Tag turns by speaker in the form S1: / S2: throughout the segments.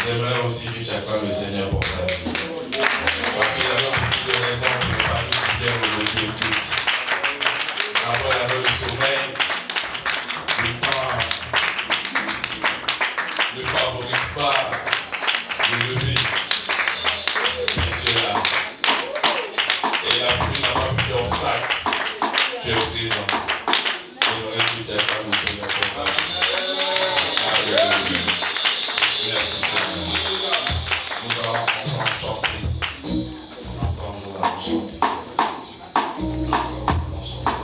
S1: J'aimerais aussi que tu acclames le Seigneur pour ta vie. Parce qu'il y avait beaucoup de raisons pour ne pas que tu viennes aujourd'hui au culte. D'abord, il y avait le sommeil, le temps ne favorise pas le lever. Mais tu es là. Et la pluie n'a pas pu d'obstacle. Tu es présent. J'aimerais que tu acclames le Seigneur pour ta vie. Alléluia. Merci Seigneur. Nous allons ensemble chanter. Ensemble, nous allons chanter. Ensemble, nous allons chanter.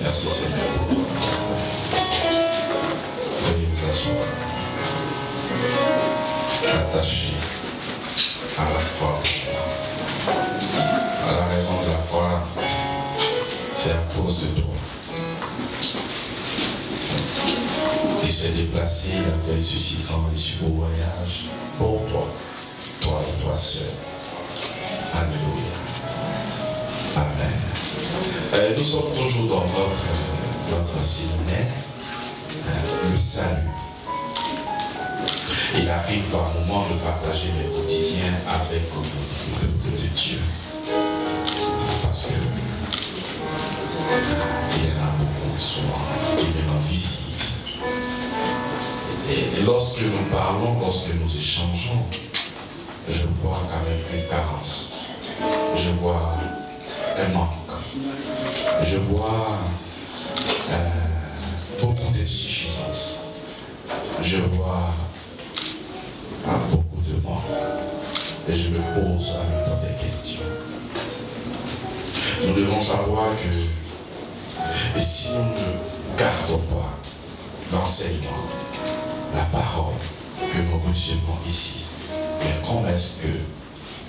S1: Merci Seigneur. Veuillez vous asseoir. Attaché à la croix. À la raison de la croix, c'est à cause de toi. Il s'est déplacé, il a fait ressuscitant l'issue au voyage pour toi, toi et toi seul. Alléluia. Amen. Nous sommes toujours dans notre séminaire, le salut. Il arrive par moment de partager mes quotidiens avec vous, le peuple de Dieu. Parce que il y en a beaucoup souvent qui me rendent visite. Et lorsque nous parlons, lorsque nous échangeons, je vois quand même une carence. Je vois un manque. Je vois beaucoup d'insuffisance. Je vois beaucoup de manque. Et je me pose en même temps des questions. Nous devons savoir que si nous ne gardons pas l'enseignement, la parole que nous recevons ici, mais comment est-ce que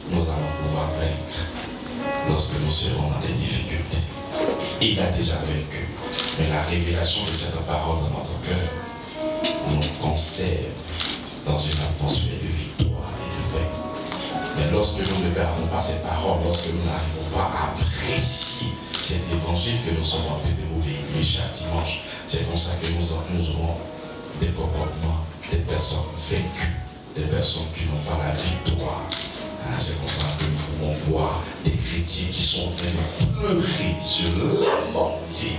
S1: nous allons pouvoir vaincre lorsque nous serons dans des difficultés? Il a déjà vaincu, mais la révélation de cette parole dans notre cœur nous conserve dans une atmosphère de victoire et de paix. Mais lorsque nous ne gardons pas ces paroles, lorsque nous n'arrivons pas à apprécier cet évangile que nous sommes en train de vous véhiculer chaque dimanche, c'est comme ça que nous aurons des comportements, des personnes vaincues, des personnes qui n'ont pas la victoire. C'est comme ça que nous pouvons voir des chrétiens qui sont en train de pleurer, se lamenter.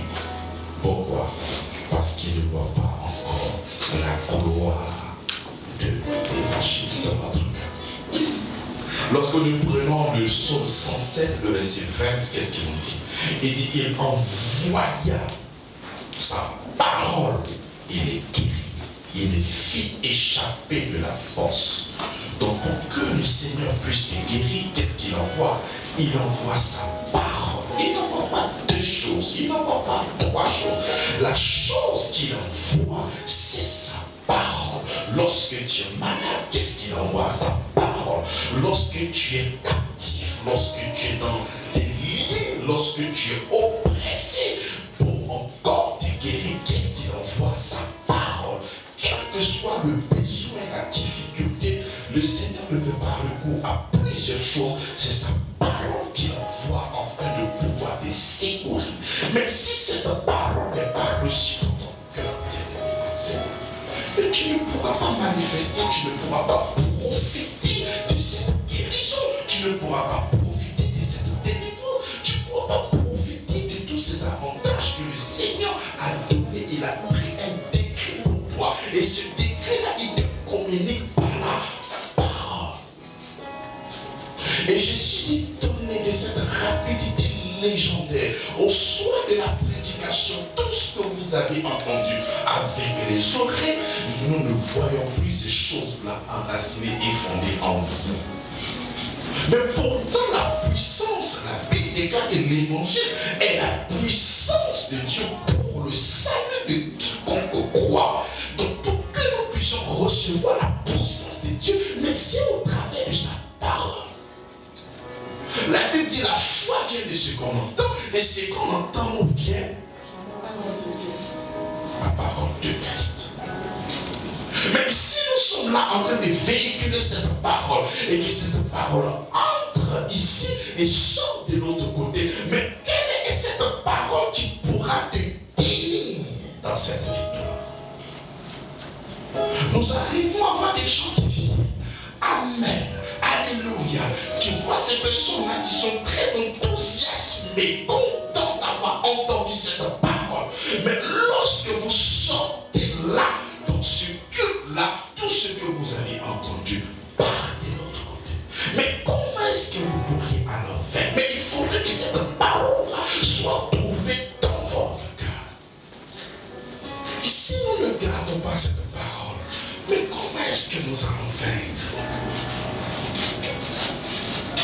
S1: Pourquoi? Parce qu'ils ne voient pas encore la gloire de l'évangile dans notre cœur. Lorsque nous prenons le psaume 107, le verset 20, qu'est-ce qu'il nous dit? Il dit qu'il envoya sa parole, il est guéri. Il les fit échapper de la force. Donc pour que le Seigneur puisse te guérir, qu'est-ce qu'il envoie? Il envoie sa parole. Il n'envoie pas deux choses, il n'envoie pas trois choses. La chose qu'il envoie, c'est sa parole. Lorsque tu es malade, qu'est-ce qu'il envoie? Sa parole. Lorsque tu es captif, lorsque tu es dans des liens, lorsque tu es oppressé, pour encore te guérir, qu'est-ce qu'il envoie? Sa parole. Quel que soit le besoin, la difficulté, le Seigneur ne veut pas recours à plusieurs choses. C'est sa parole qu'il envoie afin de pouvoir les secourir. Mais si cette parole n'est pas reçue dans ton cœur, Seigneur, tu ne pourras pas manifester, tu ne pourras pas profiter de cette guérison, tu ne pourras pas profiter de cette délivrance, tu ne pourras pas profiter de tous ces avantages que le Seigneur a donné. Il a pris un décret pour toi. Et ce décret-là, il te communique par la parole. Et je suis étonné de cette rapidité légendaire. Au soir de la prédication, tout ce que vous avez entendu avec les oreilles, nous ne voyons plus ces choses-là enracinées et fondées en vous. Mais pourtant, la puissance, la Bible déclare que l'évangile est la puissance de Dieu pour le salut de quiconque croit. Donc, pour que nous puissions recevoir la puissance de Dieu, mais c'est au travers de sa parole. La Bible dit la foi vient de ce qu'on entend, et ce qu'on entend nous vient la parole de Christ. Mais si nous sommes là en train de véhiculer cette parole, et que cette parole entre ici et sort de l'autre côté, mais quelle est cette parole qui pourra te tenir dans cette victoire? Nous arrivons à voir des gens qui viennent. Amen. Alléluia. Tu vois ces personnes-là qui sont très enthousiasmées, contentes d'avoir entendu cette parole. Mais lorsque vous sortez là, dans ce culte-là, tout ce que vous avez entendu part de l'autre côté. Mais comment est-ce que vous pourriez alors faire? Mais il faudrait que cette parole-là soit trouvée dans votre cœur. Et si nous ne gardons pas cette parole, mais comment est-ce que nous allons vaincre?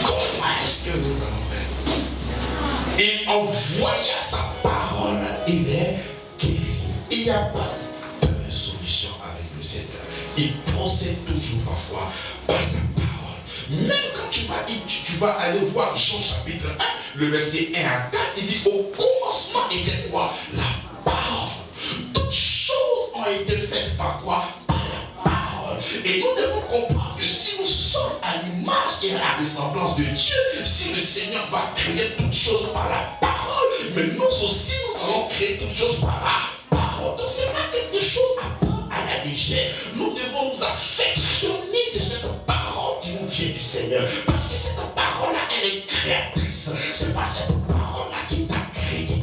S1: Comment est-ce que nous allons vaincre? Il envoya sa parole, il est guéri. Il n'y a pas de solution avec le Seigneur. Il procède toujours parfois par sa parole. Même quand tu vas aller voir Jean chapitre 1, le verset 1 à 4, il dit au commencement était quoi? La parole. Toutes choses ont été faites par quoi? Par la parole. Et nous devons comprendre que si nous sommes à l'image et à la ressemblance de Dieu, si le Seigneur va créer toutes choses par la parole,
S2: mais nous aussi, nous allons créer quelque chose par la parole. Donc, ce n'est pas quelque chose à prendre à la légère. Nous devons nous affectionner de cette parole qui nous vient du Seigneur. Parce que cette parole-là, elle est créatrice. Ce n'est pas cette parole-là qui t'a créé.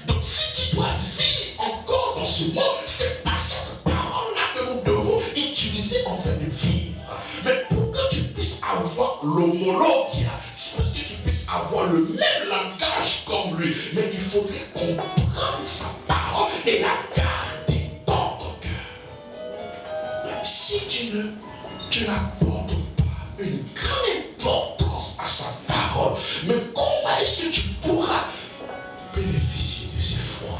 S2: Donc, si tu dois vivre encore dans ce monde, ce n'est pas cette parole-là que nous devons utiliser afin de vivre. Mais pour que tu puisses avoir l'homologue, pour que tu puisses avoir le même langage comme lui, mais il faudrait comprendre sa parole et la garder dans ton cœur. Si tu n'apportes pas une grande importance à sa parole, mais comment est-ce que tu pourras bénéficier de ses fruits?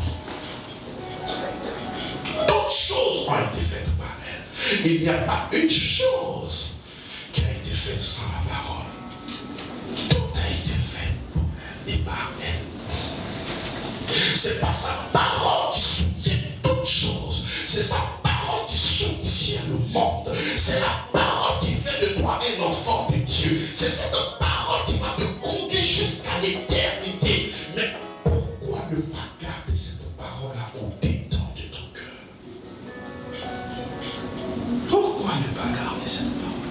S2: D'autres choses ont été faites par elle. Il n'y a pas une chose qui a été faite sans la parole. Tout a été fait pour elle et par elle. C'est pas sa parole qui soutient toutes choses. C'est sa parole qui soutient le monde. C'est la parole qui fait de toi un enfant de Dieu. C'est cette parole qui va te conduire jusqu'à l'éternité. Mais pourquoi ne pas garder cette parole-là au détente de ton cœur? Pourquoi ne pas garder cette parole?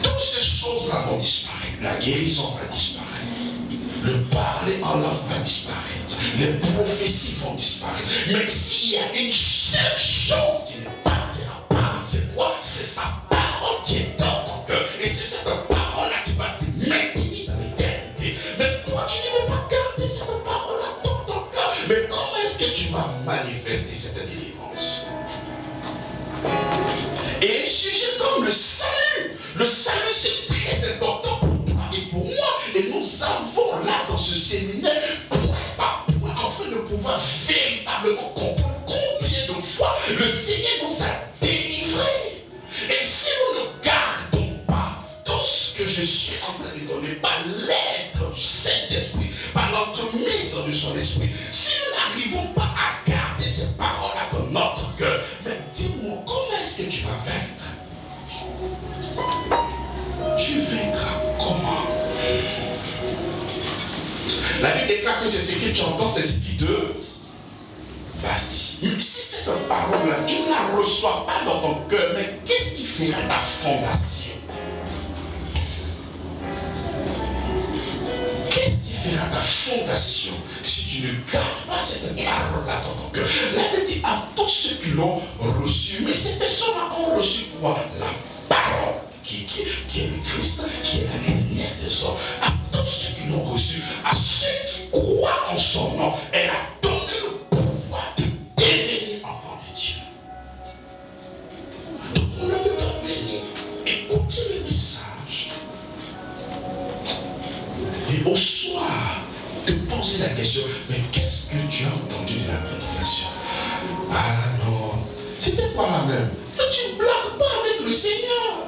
S2: Toutes ces choses-là vont disparaître. La guérison va disparaître. Le parler en langue va disparaître. Les prophéties vont disparaître. Mais s'il y a une seule chose qui ne passera pas, c'est quoi? C'est sa parole qui est dans ton cœur. Et c'est cette parole-là qui va te maintenir dans l'éternité. Mais toi, tu ne veux pas garder cette parole-là dans ton cœur. Mais comment est-ce que tu vas manifester cette délivrance? Et un sujet comme le salut. Le salut, c'est très important pour toi et pour moi. Et nous avons là dans ce séminaire, point par point, afin de pouvoir véritablement comprendre combien de fois le Seigneur nous a délivrés. Et si nous ne gardons pas tout ce que je suis en train de donner par l'aide du Saint-Esprit, par l'entremise de son esprit, si nous n'arrivons pas à garder ces paroles-là dans notre cœur, mais dis-moi, comment est-ce que tu vas vaincre? Tu vaincras comment? La Bible déclare que c'est ce que tu entends, c'est ce qui te bâtit. Mais si cette parole-là, tu ne la reçois pas dans ton cœur, mais qu'est-ce qui fera ta fondation? Qu'est-ce qui fera ta fondation si tu ne gardes pas cette parole-là dans ton cœur? La Bible dit à tous ceux qui l'ont reçu, mais ces personnes-là ont reçu quoi? La parole. Qui est le Christ, qui est la lumière des hommes, à tous ceux qui l'ont reçu, à ceux qui croient en son nom, elle a donné le pouvoir de devenir enfant de Dieu. Donc on ne peut pas venir écouter le message et au soir te poser la question, mais qu'est-ce que tu as entendu de la prédication? Ah non, c'était pas la même. Mais tu ne blagues pas avec le Seigneur.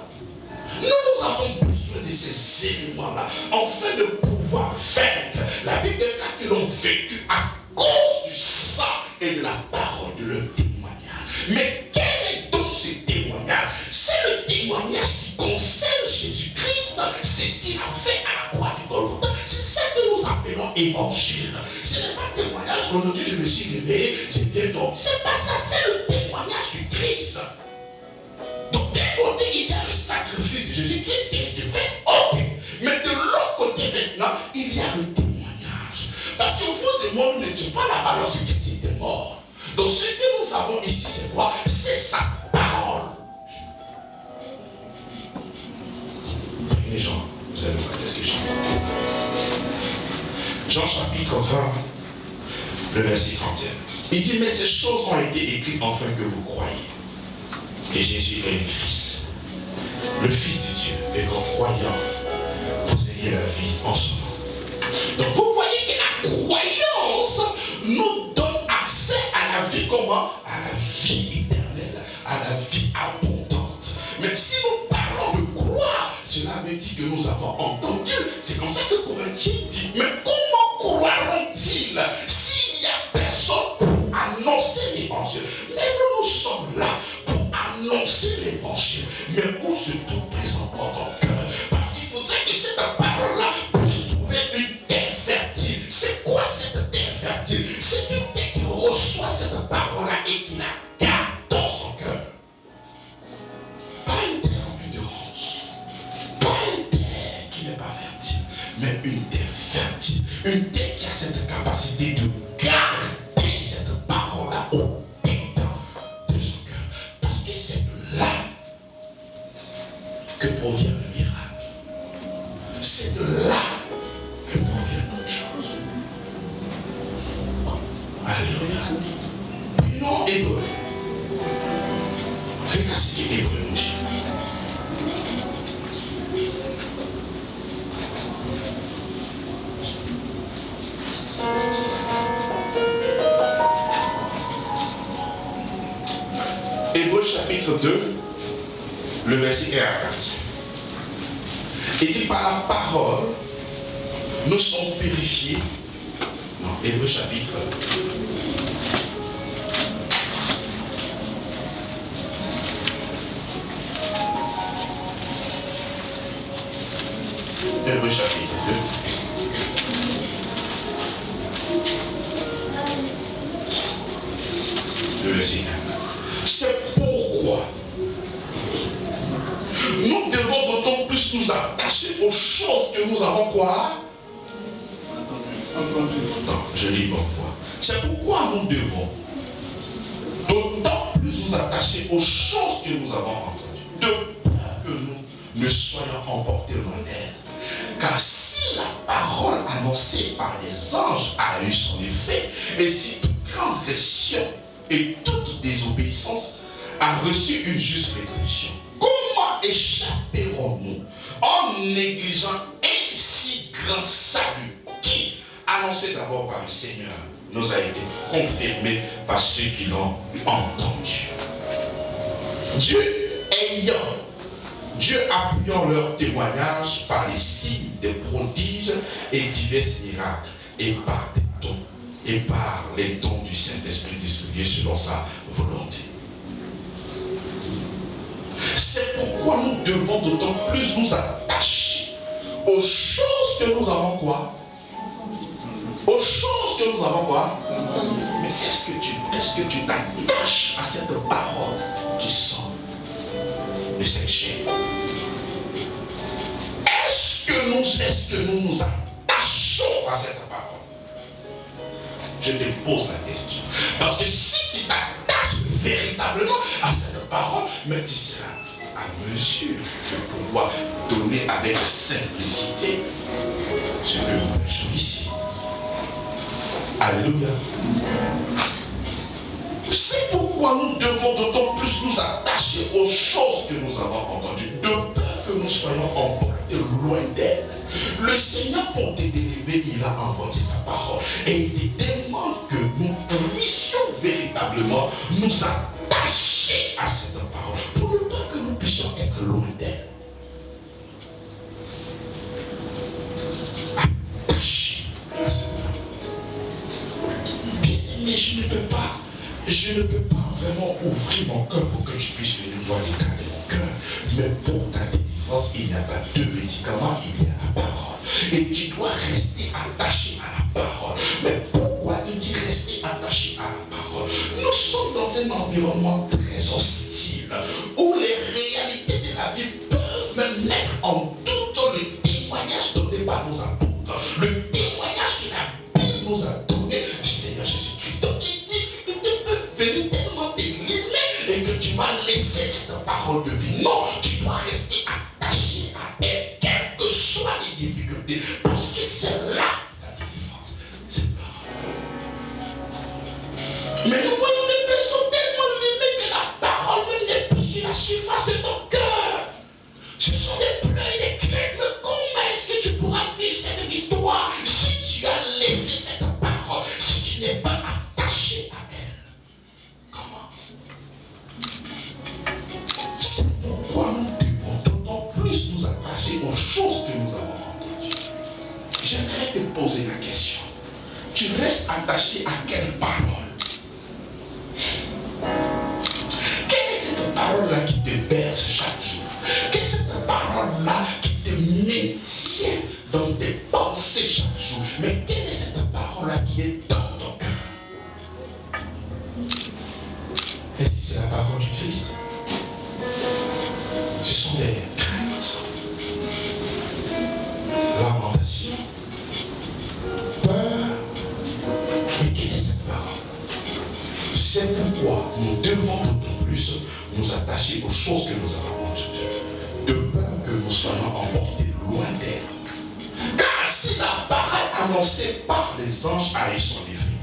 S2: Nous avons besoin de ces éléments-là, afin de pouvoir vaincre. La Bible déclare qu'ils l'ont vécu à cause du sang et de la parole de leur témoignage. Mais quel est donc ce témoignage? C'est le témoignage qui concerne Jésus-Christ, ce qu'il a fait à la croix du Golgotha. C'est ça que nous appelons évangile. Ce n'est pas témoignage. Aujourd'hui, je me suis réveillé, j'étais donc. C'est pas ça, c'est le témoignage du Christ. Donc d'un côté, il y a le sacrifice de Jésus-Christ qui a été fait, ok. Mais de l'autre côté maintenant, il y a le témoignage. Parce que vous et moi, nous n'étions pas là-bas lorsque Christ était mort. Donc ce que nous avons ici, c'est quoi? C'est sa parole. Prenez Jean, vous allez voir qu'est-ce que Jean dit. Jean chapitre 20, le verset 31. Il dit, mais ces choses ont été écrites afin que vous croyiez que Jésus est le Christ, le Fils de Dieu, et qu'en croyant, vous ayez la vie en son nom. Donc vous voyez que la croyance nous donne accès à la vie comment? À la vie éternelle, à la vie abondante. Mais si nous parlons de croire, cela veut dire que nous avons entendu. C'est comme ça que Corinthiens dit, mais comment croiront-ils s'il n'y a personne pour annoncer l'évangile? Mais nous sommes là pour annoncer l'évangile, mais où se trouve présent dans ton cœur? Parce qu'il faudrait que cette parole-là puisse trouver une terre fertile. C'est cette capacité de garder cette parole-là au dedans de son cœur. Parce que c'est de là que provient le miracle. C'est de là que provient toute chose. Alléluia. Puis non, hébreu. Regarde ce que l'hébreu nous dit. Hébreux chapitre 2, le verset 1 à 4. Il dit par la parole, nous sommes purifiés. Non, Hébreux chapitre 2. Hébreux chapitre 2. Le verset 1. C'est pourquoi nous devons d'autant plus nous attacher aux choses que nous avons quoi? Non, je lis pourquoi. C'est pourquoi nous devons d'autant plus nous attacher aux choses que nous avons entendues, de peur que nous ne soyons emportés loin d'elle. Car si la parole annoncée par les anges a eu son effet, et si toute transgression et toute désobéissance a reçu une juste rétribution, comment échapperons-nous en négligeant un si grand salut qui, annoncé d'abord par le Seigneur, nous a été confirmé par ceux qui l'ont entendu? Dieu appuyant leur témoignage par les signes, des prodiges et divers miracles, et par des dons, et par les dons du Saint-Esprit distribués selon sa volonté. C'est pourquoi nous devons d'autant plus nous attacher aux choses que nous avons quoi? Aux choses que nous avons quoi? Mais est-ce que tu t'attaches à cette parole qui sort de cette chaîne? Est-ce que nous nous attachons à cette parole? Je te pose la question. Parce que si tu t'attaches véritablement à cette parole, mais tu seras à mesure de pouvoir donner avec simplicité ce que nous prêchons ici. Alléluia. C'est pourquoi nous devons d'autant plus nous attacher aux choses que nous avons entendues, de peur que nous soyons emportés loin d'elles. Le Seigneur, pour te délivrer, il a envoyé sa parole. Et il te demande que nous puissions véritablement nous attacher à cette parole, pour ne pas que nous puissions être loin d'elle. Attacher à cette parole. Bien aimé, je ne peux pas vraiment ouvrir mon cœur pour que tu puisses venir voir l'état de mon cœur. Mais pour ta délivrance, il n'y a pas deux médicaments, il y a la parole. Et tu dois rester attaché à la parole. Mais pourquoi il dit rester attaché à la parole? Nous sommes dans un environnement très hostile, où les réalités de la vie peuvent même mettre en doute le témoignage donné par nos apôtres, le témoignage que la Bible nous a donné du Seigneur Jésus-Christ. Donc les difficultés peuvent venir tellement t'éliminer et que tu vas laisser cette parole de vie. Non, tu dois rester attaché à elle, quelles que soient les difficultés, parce que c'est là la délivrance. C'est parole. Mais nous voyons des personnes tellement limées que la parole même n'est plus sur la surface de ton cœur. Ce sont des pleurs et des craintes. Mais comment est-ce que tu pourras vivre cette victoire si tu as laissé cette parole, si tu n'es pas attaché à elle? Comment? C'est pourquoi nous devons d'autant plus nous attacher aux choses que nous avons entendues. J'aimerais te poser la question. Tu restes attaché à quelle parole? Quelle est cette parole-là qui te berce chaque jour? Quelle est cette parole-là qui te maintient dans tes pensées chaque jour? Mais quelle est cette parole-là qui est dans ton cœur? Est-ce que c'est la parole du Christ? Ce sont des craintes, lamentations, peur, C'est pourquoi nous devons d'autant plus nous attacher aux choses que nous avons entendues, de peur que nous soyons emportés loin d'elle. Car si la parole annoncée par les anges a eu son effet,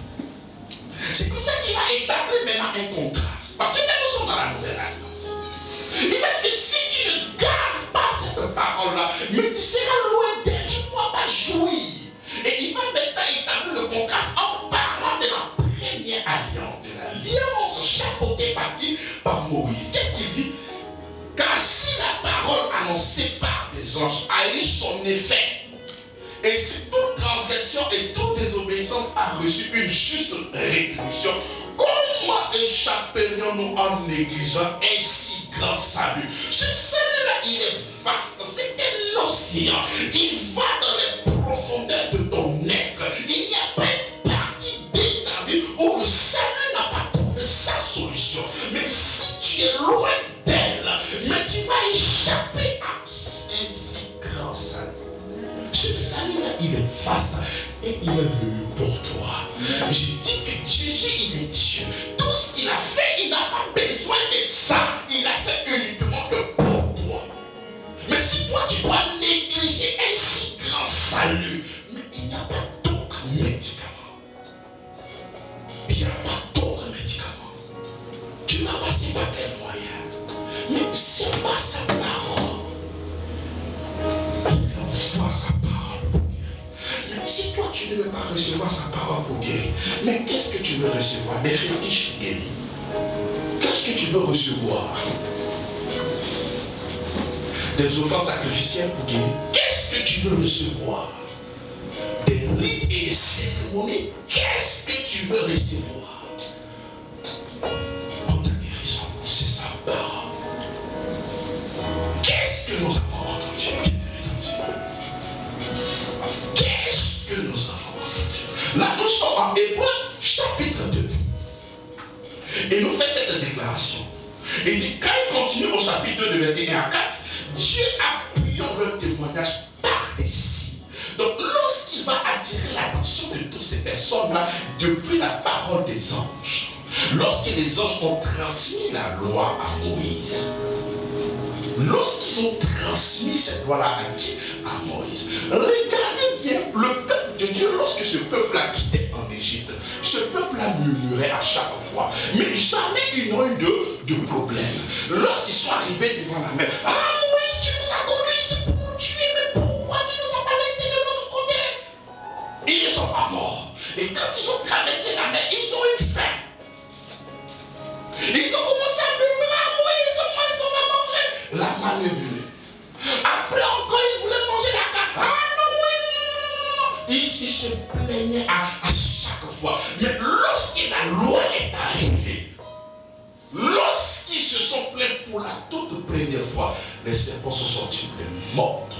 S2: c'est comme ça qu'il va établir maintenant un contraste. Parce que là, nous sommes dans la nouvelle alliance. Il va dire que si tu ne gardes pas cette parole-là, mais tu seras loin d'elle, tu ne pourras pas jouir. Et il va maintenant établir le contraste en parlant de la première alliance, de l'alliance chapeautée par qui? Par Moïse. Qu'est-ce qu'il dit? Car si la parole annoncée par des anges a eu son effet, et si toute transgression et toute désobéissance a reçu une juste rétribution, comment échapperions-nous en négligeant un si grand salut? Ce salut-là, il est vaste, c'est un océan. Il va dans les profondeurs de ton être. Il n'y a pas une partie de ta vie où le salut n'a pas trouvé sa solution. Mais si tu es loin d'elle, mais tu vas échapper à un si grand salut. Ce salut-là, il est vaste et il est venu pour toi. Je dis que Jésus, il est Dieu. Tout ce qu'il a fait, il n'a pas besoin de ça. Il a fait uniquement que pour toi. Mais si toi, tu dois négliger un si grand salut, mais il n'y a pas d'autres médicaments. Il n'y a pas d'autres médicaments. Tu n'as pas si pas quel moyen. Mais c'est pas sa parole. Il envoie sa parole pour guérir. Mais si toi tu ne veux pas recevoir sa parole pour guérir, mais qu'est-ce que tu veux recevoir? Des fétiches guéris. Qu'est-ce que tu veux recevoir? Des offrandes sacrificielles pour guérir. Qu'est-ce que tu veux recevoir? Des rites et des cérémonies. Qu'est-ce que tu veux recevoir? Pour ta guérison, c'est sa parole. Qu'est-ce que nous avons entendu? Qu'est-ce que nous avons entendu? Là, nous sommes en Hébreux, chapitre 2. Et nous fait cette déclaration. Il dit, quand il continue au chapitre 2 de verset 1 à 4, Dieu appuyant le témoignage par des signes. Donc, lorsqu'il va attirer l'attention de toutes ces personnes-là, depuis la parole des anges, lorsque les anges ont transmis la loi à Moïse, lorsqu'ils ont transmis cette loi-là à qui? À Moïse. Regardez bien le peuple de Dieu, lorsque ce peuple-là quittait en Égypte, ce peuple-là murmurait à chaque fois, mais jamais ils n'ont eu de problème. Lorsqu'ils sont arrivés devant la mer, ah Moïse, tu nous as conduits ici pour nous tuer, mais pourquoi tu ne nous as pas laissés de l'autre côté? Ils ne sont pas morts. Et quand ils ont traversé la mer, ils ont eu faim. Ils ont commencé à murmurer à Moïse, comment est-ce qu'on va manger? La manne est venue. Après encore, ils voulaient manger la carte. Ah non, oui, ils se plaignaient à chaque fois. Mais lorsque la loi est arrivée, lorsqu'ils se sont plaints pour la toute première fois, les serpents sont sortis de mordre.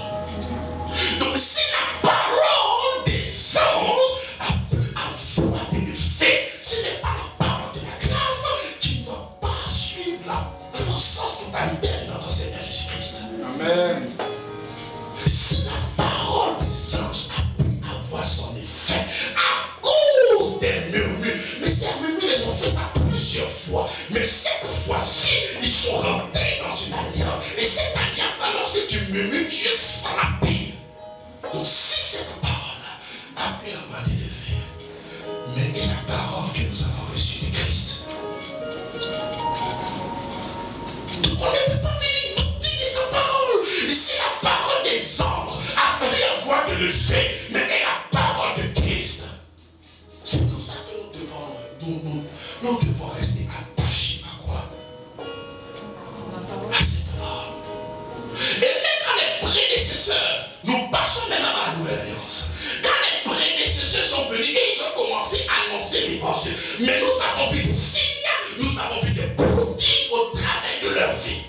S2: Donc si la parole des anges a pu avoir des effets, ce n'est pas la parole de la grâce qui ne doit pas suivre la puissance totalitaire de notre Seigneur Jésus-Christ.
S3: Amen.
S2: Si la parole des anges a pu avoir son effet à cause des murmures, mais ces murmures, ils ont fait ça plusieurs fois. Mais cette fois-ci, ils sont rentrés dans une alliance. Et cette alliance-là, lorsque tu murmures, tu es frappé. Donc si cette parole-là a pu avoir des effets, mais est la parole que nous avons reçue de Christ. Donc on ne peut pas venir douter de sa parole. Si la parole des anges a pu avoir de l'effet, mais est la parole de Christ. C'est comme ça que nous devons rester attachés à quoi? À cette parole. Et même quand les prédécesseurs, nous passons maintenant dans la nouvelle alliance. Quand les prédécesseurs sont venus et ils ont commencé à annoncer l'évangile, mais nous avons vu des signes, nous avons vu des prodiges au travers de leur vie.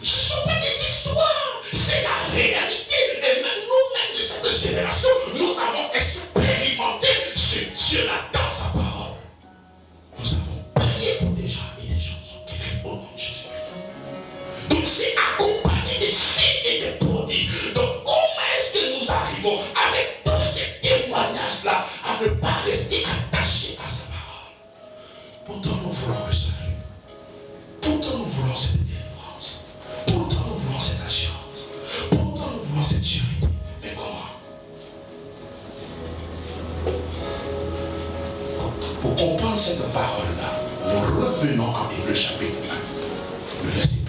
S2: Ce ne sont pas des histoires, c'est la réalité. Et même nous-mêmes de cette génération, nous avons expérimenté ce Dieu-là dans sa parole. Nous avons prié pour des gens et des gens sont guéris au nom de Jésus-Christ. Donc c'est accompagné des signes et des prodiges. Donc comment est-ce que nous arrivons avec tous ces témoignages-là à ne pas rester attachés à sa parole? Pourtant nous voulons le salut. Pourtant nous voulons cette délivrance. Pourtant nous voulons cette assurance. Pourtant nous voulons cette sûreté. Mais comment? Pour comprendre cette parole-là, nous revenons en Hébreux chapitre 1, le verset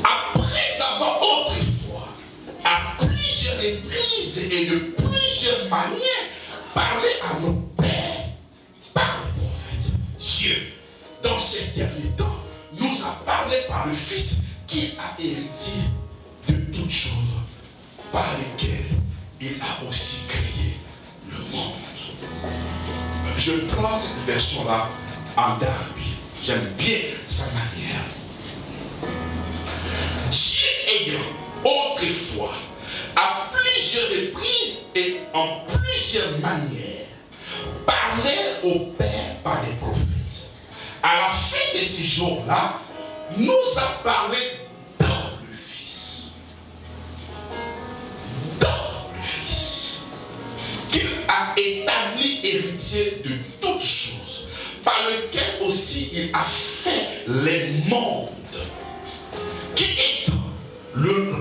S2: 1. Après avoir autrefois, à plusieurs reprises et de plusieurs manières, parlé à nos pères par les prophètes, Dieu, dans ces derniers temps, nous a parlé par le Fils qui a hérité de toutes choses, par lesquelles il a aussi créé le monde. Je prends cette version-là en Darby. J'aime bien sa manière. Dieu ayant autrefois, à plusieurs reprises et en plusieurs manières, parlait au Père par les prophètes. À la fin de ces jours-là, nous a parlé dans le Fils. Dans le Fils. Qu'il a établi héritier de toutes choses, par lequel aussi il a fait les mondes, qui étant le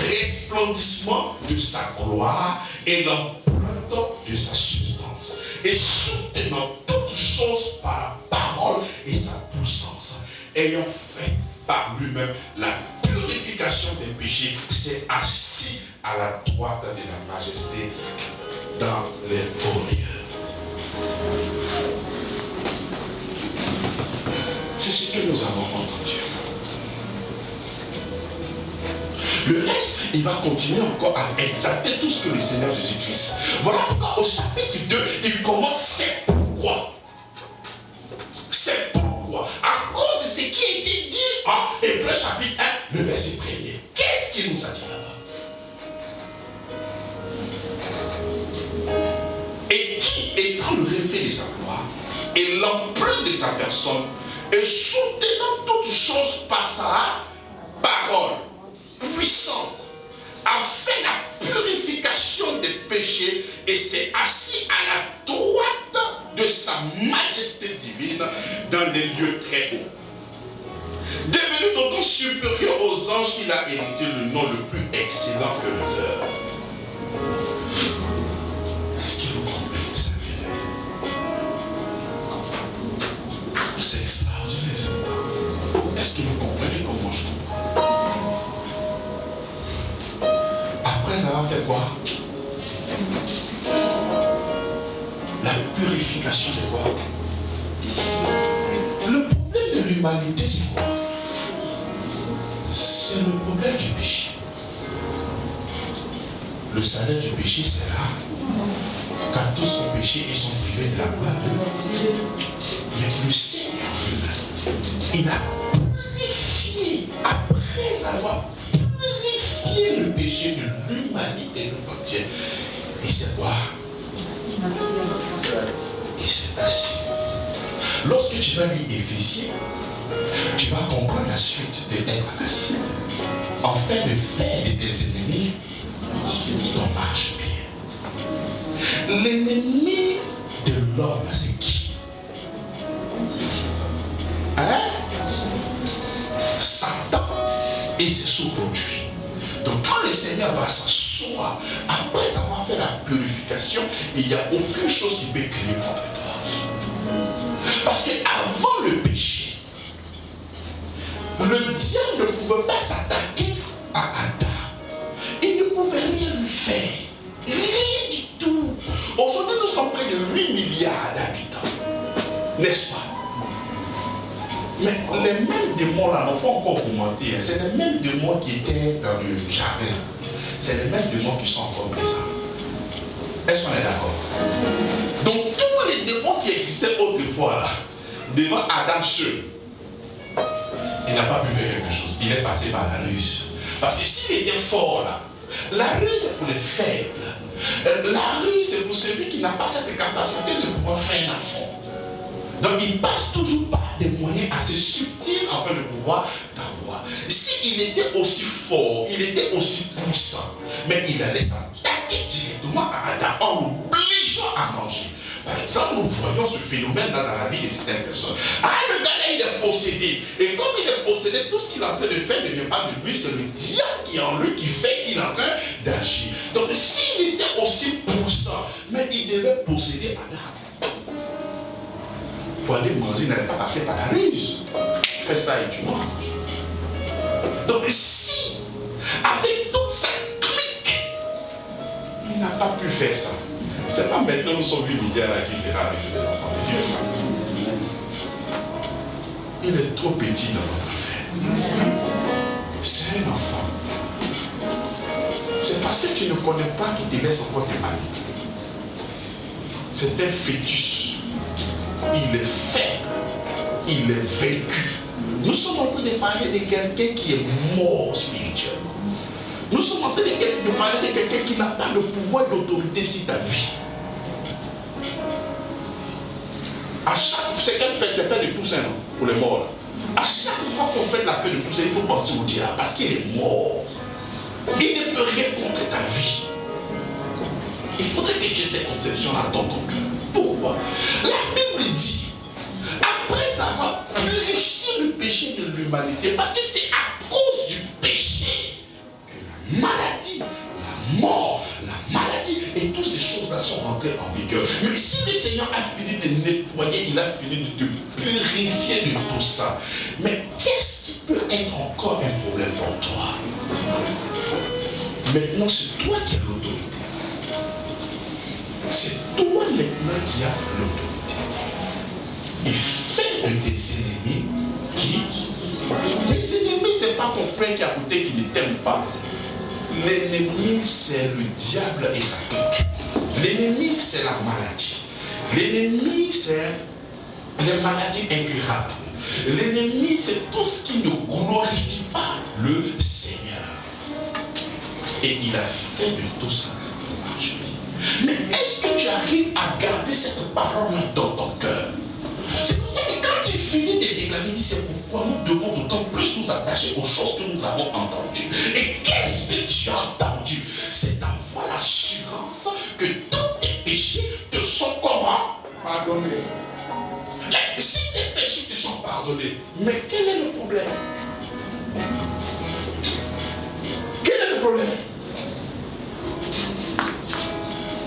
S2: resplendissement de sa gloire et l'empreinte de sa substance, et soutenant toutes choses par la parole et sa puissance, ayant fait par lui-même la purification des péchés, s'est assis à la droite de la majesté dans les hauts lieux. C'est ce que nous avons entendu. Le reste, il va continuer encore à exalter tout ce que le Seigneur Jésus-Christ. Voilà pourquoi au chapitre 2, il commence, c'est pourquoi. C'est pourquoi. À cause de ce qui a été dit en Hébreux chapitre 1, le verset 1er. Qu'est-ce qu'il nous a dit là-bas? Et qui, étant le reflet de sa gloire et l'empreinte de sa personne, et soutenant toutes choses par sa parole puissante, a fait la purification des péchés et s'est assis à la droite de sa majesté divine dans les lieux très hauts. Devenu d'autant supérieur aux anges qu'il a hérité le nom le plus excellent que le leur. Est-ce qu'il vous comprenez ça? C'est extraordinaire. Est-ce que vous comprenez comment je comprends? Après avoir fait quoi? La purification de quoi? Le problème de l'humanité, c'est quoi? C'est le problème du péché. Le salaire du péché, c'est là. Car tous ont péché et sont privés de la gloire de Dieu. Mais le Seigneur, il a purifié, après avoir purifié le péché de l'humanité de entière. Et c'est quoi? Et c'est assis. Lorsque tu vas lire Éphésiens, tu vas comprendre la suite de être assis. En fait, de faire de tes ennemis ton marche bien. L'ennemi de l'homme, c'est qui? Hein? Satan et ses sous-produits. Donc quand le Seigneur va s'asseoir, après avoir fait la purification, il n'y a aucune chose qui peut crier contre toi. Parce qu'avant le péché, le diable ne pouvait pas s'attaquer à Adam. Il ne pouvait rien lui faire. Rien du tout. Aujourd'hui, nous sommes près de 8 milliards d'habitants. N'est-ce pas? Mais les mêmes démons là n'ont pas encore augmenté. C'est les mêmes démons qui étaient dans le jardin. C'est les mêmes démons qui sont encore présents. Est-ce qu'on est d'accord? Donc tous les démons qui existaient autrefois là, devant Adam seul, il n'a pas pu faire quelque chose. Il est passé par la ruse. Parce que s'il était fort là, la ruse c'est pour les faibles. La ruse c'est pour celui qui n'a pas cette capacité de pouvoir faire un affront. Donc il passe toujours par des moyens assez subtils afin de pouvoir t'avoir. S'il était aussi fort, il était aussi puissant, mais il allait s'attaquer directement à Adam en l'obligeant à manger. Par exemple, Ça, nous voyons ce phénomène-là dans la vie de certaines personnes. Ah, le gars-là, il est possédé. Et comme il est possédé, tout ce qu'il est en train de faire ne vient pas de lui, c'est le diable qui est en lui, qui fait qu'il est en train d'agir. Donc, s'il était aussi puissant, mais il devait posséder Adam. Pour aller manger, il n'allait pas passer par la ruse. Fais ça et tu manges. Donc, si, avec toute sa clique, il n'a pas pu faire ça. C'est pas maintenant nous sommes 8 milliards là qui fera avec les enfants de Dieu. Il est trop petit dans notre affaire. C'est un enfant. C'est parce que tu ne connais pas qu'il te laisse encore te manipuler. C'est un fœtus. Il est faible. Il est vaincu. Nous sommes en train de parler de quelqu'un qui est mort spirituellement. Nous sommes en train de parler de quelqu'un qui n'a pas de pouvoir d'autorité sur ta vie. À chaque fois, c'est quelle fête? C'est fête de Toussaint pour les morts. À chaque fois qu'on fait la fête de Toussaint, il faut penser au diable parce qu'il est mort. Il ne peut rien contre ta vie. Il faudrait que tu aies cette conception-là dans ton cœur. Pourquoi? La Bible dit, après avoir purifié le péché de l'humanité, parce que c'est à cause du péché que la maladie, la mort, la maladie et toutes ces choses-là sont rentrées en vigueur. Mais si le Seigneur a fini de nettoyer, il a fini de te purifier de tout ça. Mais qu'est-ce qui peut être encore un problème pour toi? Maintenant, c'est toi qui as l'autorité. C'est toi maintenant qui as l'autorité. Et fais de tes ennemis qui... Tes ennemis, ce n'est pas ton frère qui est à côté qui ne t'aime pas. L'ennemi, c'est le diable et sa clique. L'ennemi, c'est la maladie. L'ennemi, c'est les maladies incurables. L'ennemi, c'est tout ce qui ne glorifie pas le Seigneur. Et il a fait de tout ça une marche. Mais est-ce que tu arrives à garder cette parole dans ton cœur? C'est pour ça que quand tu finis de déclarer, c'est pourquoi nous devons d'autant plus nous attacher aux choses que nous avons entendues. Et qu'est-ce que tu as entendu? C'est d'avoir l'assurance que tous tes péchés te sont comment? Pardonnés. Si tes péchés te sont pardonnés, mais quel est le problème? Quel est le problème?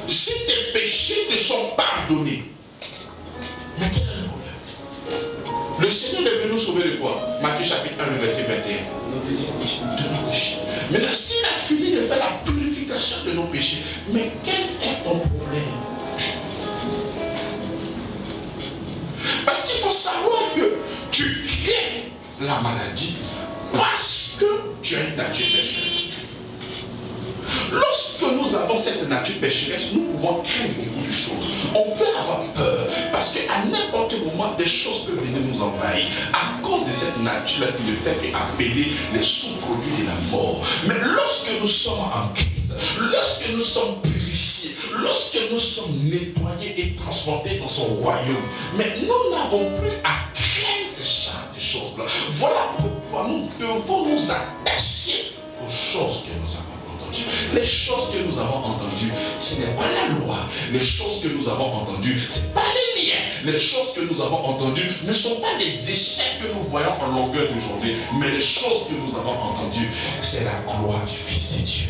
S2: Si tes péchés te sont pardonnés, mais quel est le problème? Le Seigneur est venu nous sauver de quoi? Matthieu chapitre 1, le verset 21. De nos péchés. Maintenant, s'il a fini de faire la purification de nos péchés, mais quel est ton problème? Parce qu'il faut savoir que tu crées la maladie parce que tu as une nature pécheresse. Lorsque nous avons cette nature pécheresse, nous pouvons craindre beaucoup de choses. On peut avoir peur parce qu'à n'importe quel moment, des choses peuvent venir nous envahir à cause de cette nature-là qui ne fait qu'appeler les sous-produits de la mort. Mais lorsque nous sommes en Christ, lorsque nous sommes purifiés, lorsque nous sommes nettoyés et transportés dans son royaume, mais nous n'avons plus à craindre ces genres de choses-là. Voilà pourquoi nous devons nous attacher aux choses que nous avons. Les choses que nous avons entendues, ce n'est pas la loi. Les choses que nous avons entendues, ce n'est pas les liens. Les choses que nous avons entendues ne sont pas les échecs que nous voyons en longueur de journée, mais les choses que nous avons entendues, c'est la gloire du Fils de Dieu.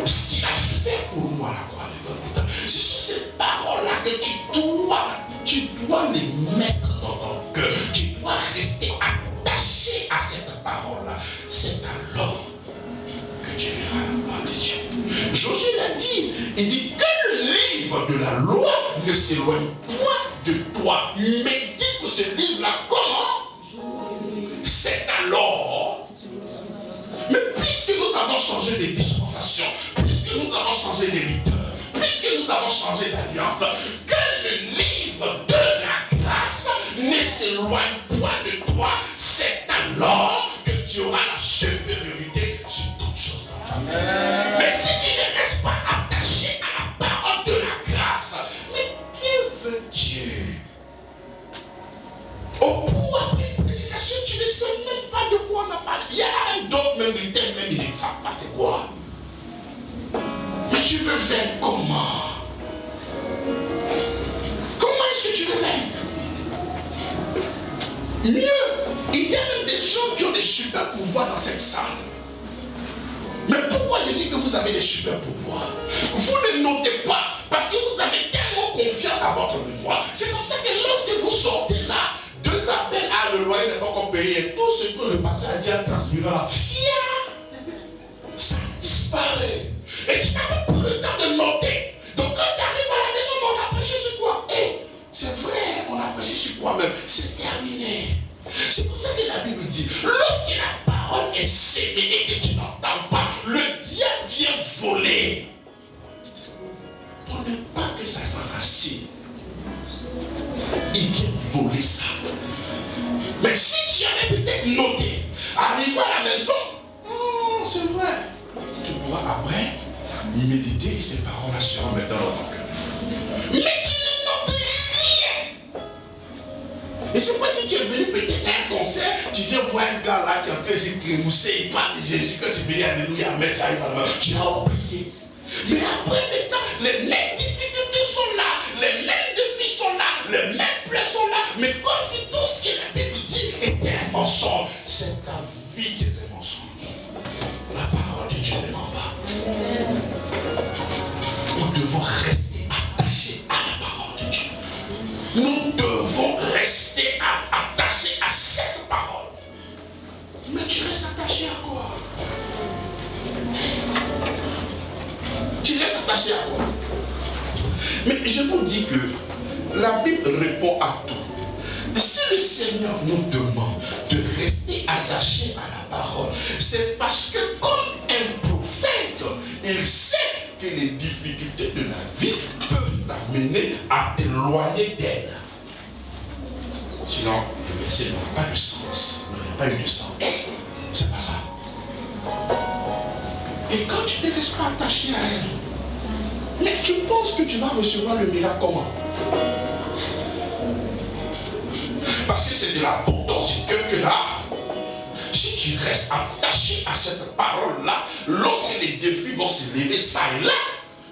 S2: Ce qu'il a fait pour nous à la croix de Golgotha. Ce sont ces paroles-là que tu dois les mettre dans ton cœur. Tu dois rester attaché à cette parole-là. C'est alors que tu verras la gloire de Dieu. Josué l'a dit, il dit que le livre de la loi ne s'éloigne point de toi. Mais dit ce livre-là comment? C'est alors. Mais puisque nous avons changé de dispensation, puisque nous avons changé de leader, puisque nous avons changé d'alliance, que le livre de la grâce ne s'éloigne point de toi, c'est alors que tu auras la supériorité sur toutes choses. Amen. Mais si tu ne restes pas attaché à la parole de la grâce, mais que veux-tu? Au bout après une prédication, tu ne sais même pas de quoi on a parlé. Il y a d'autres même du thème, même ils ne savent pas c'est quoi. Mais tu veux faire comment? Mieux, il y a même des gens qui ont des super pouvoirs dans cette salle. Mais pourquoi je dis que vous avez des super pouvoirs? Vous ne notez pas, parce que vous avez tellement confiance à votre mémoire. C'est comme ça que lorsque vous sortez là, 2 appels, le loyer n'est pas encore payé, tout ce que le pasteur a dit à transférer là, ça disparaît. Et tu n'as pas pris le temps de noter. Donc quand tu arrives à la maison, on a prêché sur quoi? C'est vrai, on a prêché sur quoi même? C'est terminé. C'est pour ça que la Bible dit, lorsque la parole est sémée et que tu n'entends pas, le diable vient voler. On n'aime pas que ça s'enracine. Il vient voler ça. Mais si tu avais peut-être noté, arrivé à la maison, c'est vrai, tu pourras après méditer et ces paroles seront maintenant dans ton cœur. Mais tu ne notes rien. Et c'est pas si tu es venu peut-être à un concert, tu viens voir un gars là qui est en train de se trémousser, il parle de Jésus, quand tu viens dire Alléluia, Amen, tu arrives à la main, tu as oublié. Mais après maintenant, les mêmes difficultés sont là, les mêmes défis sont là, les mêmes plaies sont là, mais comme si tout ce que la Bible dit était un mensonge, c'est ta vie qui est un mensonge. La parole de Dieu ne ment pas. Nous devons rester attachés à la parole de Dieu. Nous devons rester attachés à cette parole. Mais tu restes attaché à quoi? Tu restes attaché à quoi? Mais je vous dis que la Bible répond à tout. Si le Seigneur nous demande de rester attaché à la parole, c'est parce que comme un prophète, il sait que les difficultés de la vie peuvent t'amener à t'éloigner d'elle. Sinon, le verset n'aurait pas de sens, n'aurait pas eu de sens. C'est pas ça. Et quand tu ne restes pas attaché à elle, mais tu penses que tu vas recevoir le miracle comment? Parce que c'est de l'abondance du cœur que là, si tu restes attaché à cette parole-là, lorsque les défis vont se lever ça et là,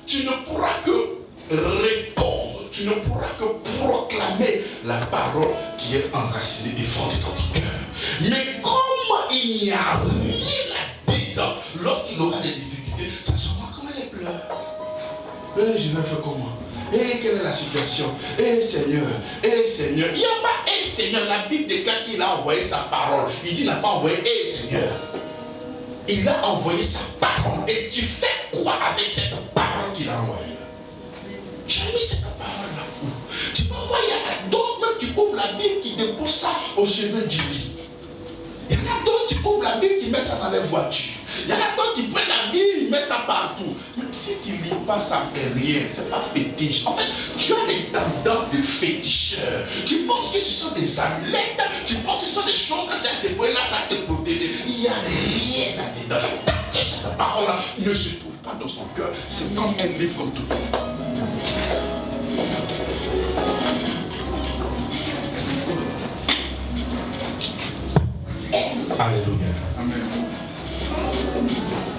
S2: tu ne pourras que répondre, tu ne pourras que proclamer la parole qui est enracinée et fondée dans ton cœur. Mais comme il n'y a rien là-dedans, lorsqu'il aura des difficultés, ça sera comme elle pleure. Je vais faire comment? Quelle est la situation? Seigneur, Seigneur. Il n'y a pas Seigneur. La Bible déclare qu'il a envoyé sa parole. Il dit qu'il n'a pas envoyé Seigneur. Il a envoyé sa parole. Et tu fais quoi avec cette parole qu'il a envoyée? Tu as mis cette parole-là où? Tu peux voir, il y a d'autres même qui ouvrent la Bible, qui déposent ça au chevet du lit. Il y en a d'autres qui ouvrent la Bible, qui mettent ça dans les voitures. Il y en a d'autres qui prennent la Bible, ils mettent ça partout. Mais si tu ne lis pas, ça ne fait rien. Ce n'est pas fétiche. En fait, tu as des tendances de féticheurs. Tu penses que ce sont des amulettes. Tu penses que ce sont des choses quand tu as déployé là, ça te protège. Il n'y a rien là-dedans. Tant que cette parole-là ne se trouve pas dans son cœur, c'est comme un livre comme tout autre. Alléluia. Amen.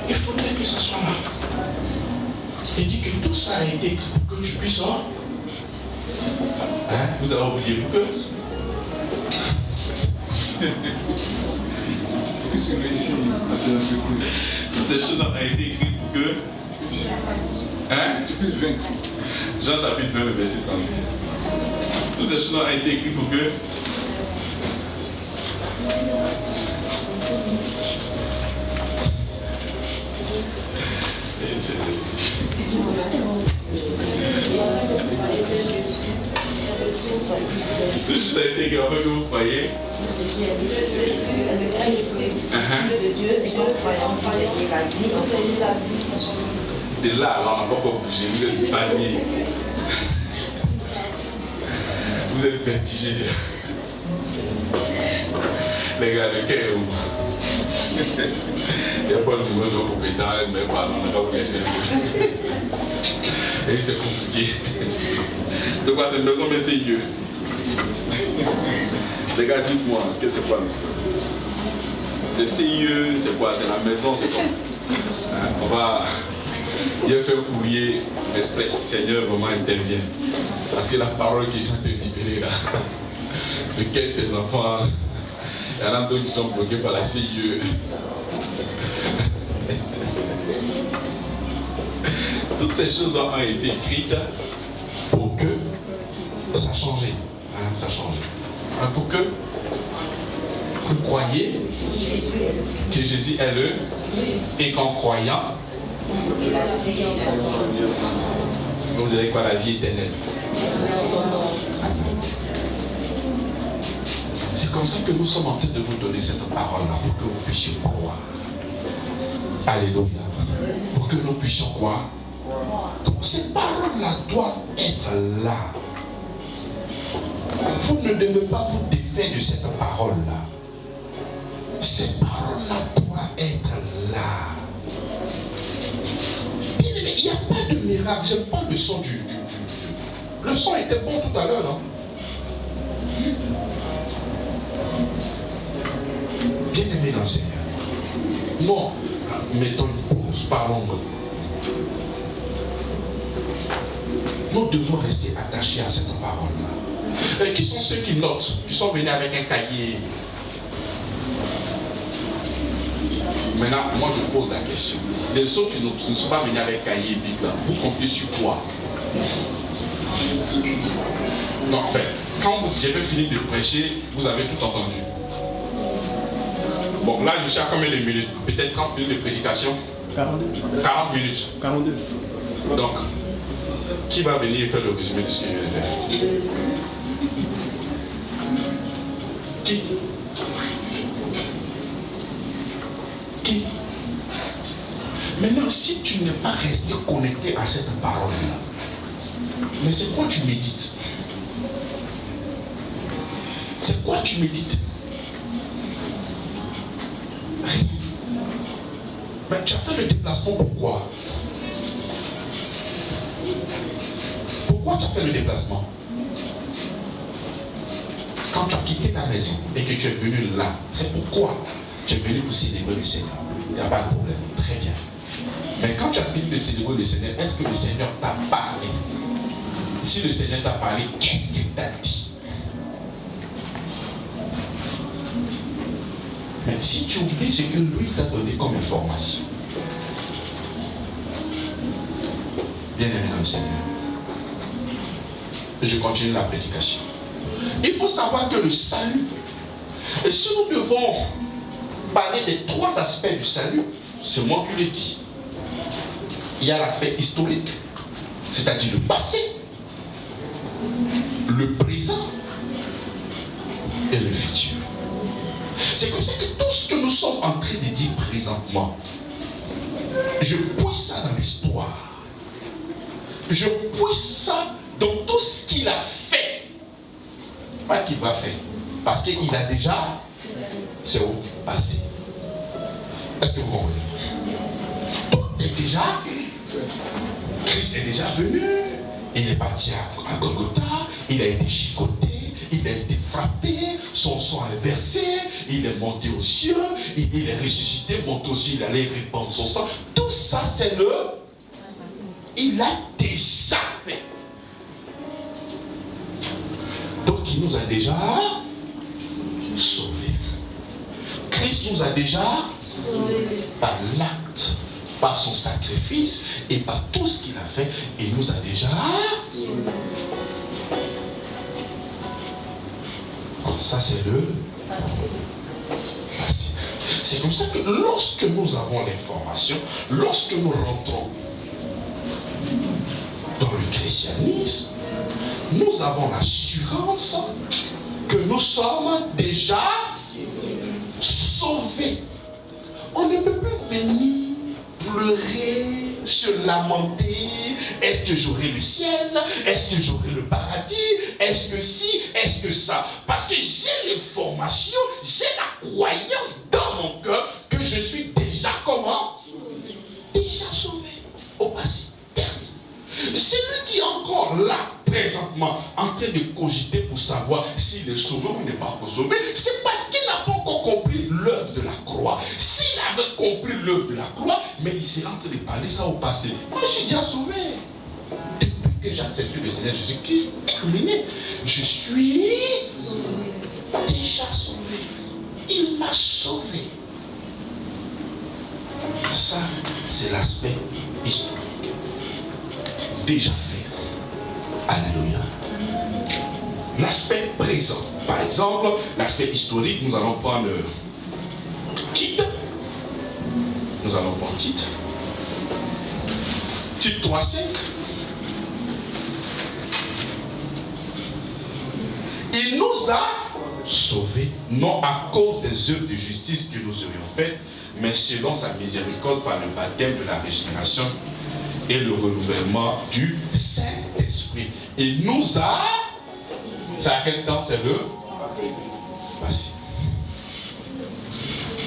S2: Il faudrait que ça soit là. Il dit que tout ça a été que tu puisses en. Vous avez oublié pour que. Toutes ces choses ont été écrites pour que. Tu puisses vaincre. Jean chapitre 20, verset 31. Toutes ces choses ont été écrites pour que. Tout ça a été écrit afin que vous croyez. De là, alors, on n'a pas encore bougé. Vous êtes banni. Vous êtes vertigé. Les gars, le cœur est où? Il n'y a pas de numéro de propriétaire, mais pas, on n'a pas vous laisser. Et c'est compliqué. C'est quoi, c'est une maison, mais c'est Dieu. Les gars, dites-moi, qu'est-ce que c'est quoi? C'est CIE, c'est quoi? C'est la maison, c'est quoi? On va. Il a fait un courrier express. Seigneur, vraiment intervient. Parce que la parole qui s'est libérée là.
S1: Lequel des enfants, il y en a d'autres qui sont bloqués par la CIE. Toutes ces choses ont été écrites pour que ça change. Ça change. Pour que vous croyez que Jésus est le et qu'en croyant, vous avez quoi? La vie éternelle. C'est comme ça que nous sommes en train de vous donner cette parole-là pour que vous puissiez croire. Alléluia. Pour que nous puissions croire. Donc ces paroles-là doivent être là. Vous ne devez pas vous défaire de cette parole-là. Ces paroles-là doivent être là. Bien aimé, il n'y a pas de miracle. Je n'aime pas le son du. Le son était bon tout à l'heure, non? Bien aimé dans le Seigneur. Non, mettons une pause, parlons-nous. Nous devons rester attachés à cette parole-là. Qui sont ceux qui notent, qui sont venus avec un cahier? Maintenant, moi je pose la question. Les autres qui ne sont pas venus avec cahier et bic là, vous comptez sur quoi? Non, en fait, quand j'ai fini de prêcher, vous avez tout entendu. Bon, là je suis à combien de minutes? Peut-être 30 minutes de prédication?
S3: 42.
S1: 40 minutes.
S3: 42.
S1: Donc, qui va venir faire le résumé de ce qu'il vient de faire? Qui? Qui? Maintenant, si tu n'es pas resté connecté à cette parole-là, mais c'est quoi tu médites? C'est quoi tu médites? Rien. Mais tu as fait le déplacement pourquoi? Pourquoi tu as fait le déplacement? Quand tu as quitté ta maison et que tu es venu là, c'est pourquoi tu es venu pour célébrer le Seigneur. Il n'y a pas de problème. Très bien. Mais quand tu as fini de célébrer le Seigneur, est-ce que le Seigneur t'a parlé? Si le Seigneur t'a parlé, qu'est-ce qu'il t'a dit? Mais si tu oublies ce que lui t'a donné comme information, bien aimé dans le Seigneur, je continue la prédication. Il faut savoir que le salut, et si nous devons parler des trois aspects du salut, c'est moi qui le dis. Il y a l'aspect historique, c'est-à-dire le passé, le présent et le futur. C'est comme ça que tout ce que nous sommes en train de dire présentement, je puise ça dans l'histoire. Je puise ça dans tout ce qu'il a fait. Pas qu'il va faire. Parce qu'il a déjà, c'est au passé. Est-ce que vous comprenez? Tout est déjà, Christ est déjà venu. Il est parti à Golgotha, il a été chicoté, il a été frappé, son sang est versé, il est monté aux cieux, il est ressuscité, monté aux cieux, il allait répandre son sang. Tout ça, c'est le... Il a déjà fait. Donc, il nous a déjà sauvés. Christ nous a déjà sauvés par l'acte, par son sacrifice et par tout ce qu'il a fait. Il nous a déjà sauvés. Ça, c'est le passé. C'est comme ça que lorsque nous avons l'information, lorsque nous rentrons dans le christianisme, nous avons l'assurance que nous sommes déjà sauvés. On ne peut plus venir pleurer, se lamenter. Est-ce que j'aurai le ciel? Est-ce que j'aurai le paradis? Est-ce que si? Est-ce que ça? Parce que j'ai l'information, j'ai la croyance dans mon cœur que je suis déjà comment? Déjà sauvé au passé. Celui qui est encore là, présentement, en train de cogiter pour savoir s'il est sauvé ou il n'est pas encore sauvé, c'est parce qu'il n'a pas encore compris l'œuvre de la croix. S'il avait compris l'œuvre de la croix, mais il serait en train de parler ça au passé. Moi, je suis déjà sauvé. Depuis que
S2: accepté le Seigneur Jésus-Christ, terminé. Je suis déjà sauvé. Il m'a sauvé. Ça, c'est l'aspect historique. Déjà fait. Alléluia. L'aspect présent. Par exemple, l'aspect historique, nous allons prendre Tite. Nous allons prendre Tite. Tite 3,5. Il nous a sauvés, non à cause des œuvres de justice que nous aurions faites, mais selon sa miséricorde par le baptême de la régénération et le renouvellement du Saint-Esprit. Il nous a... C'est à quel temps? C'est le passé.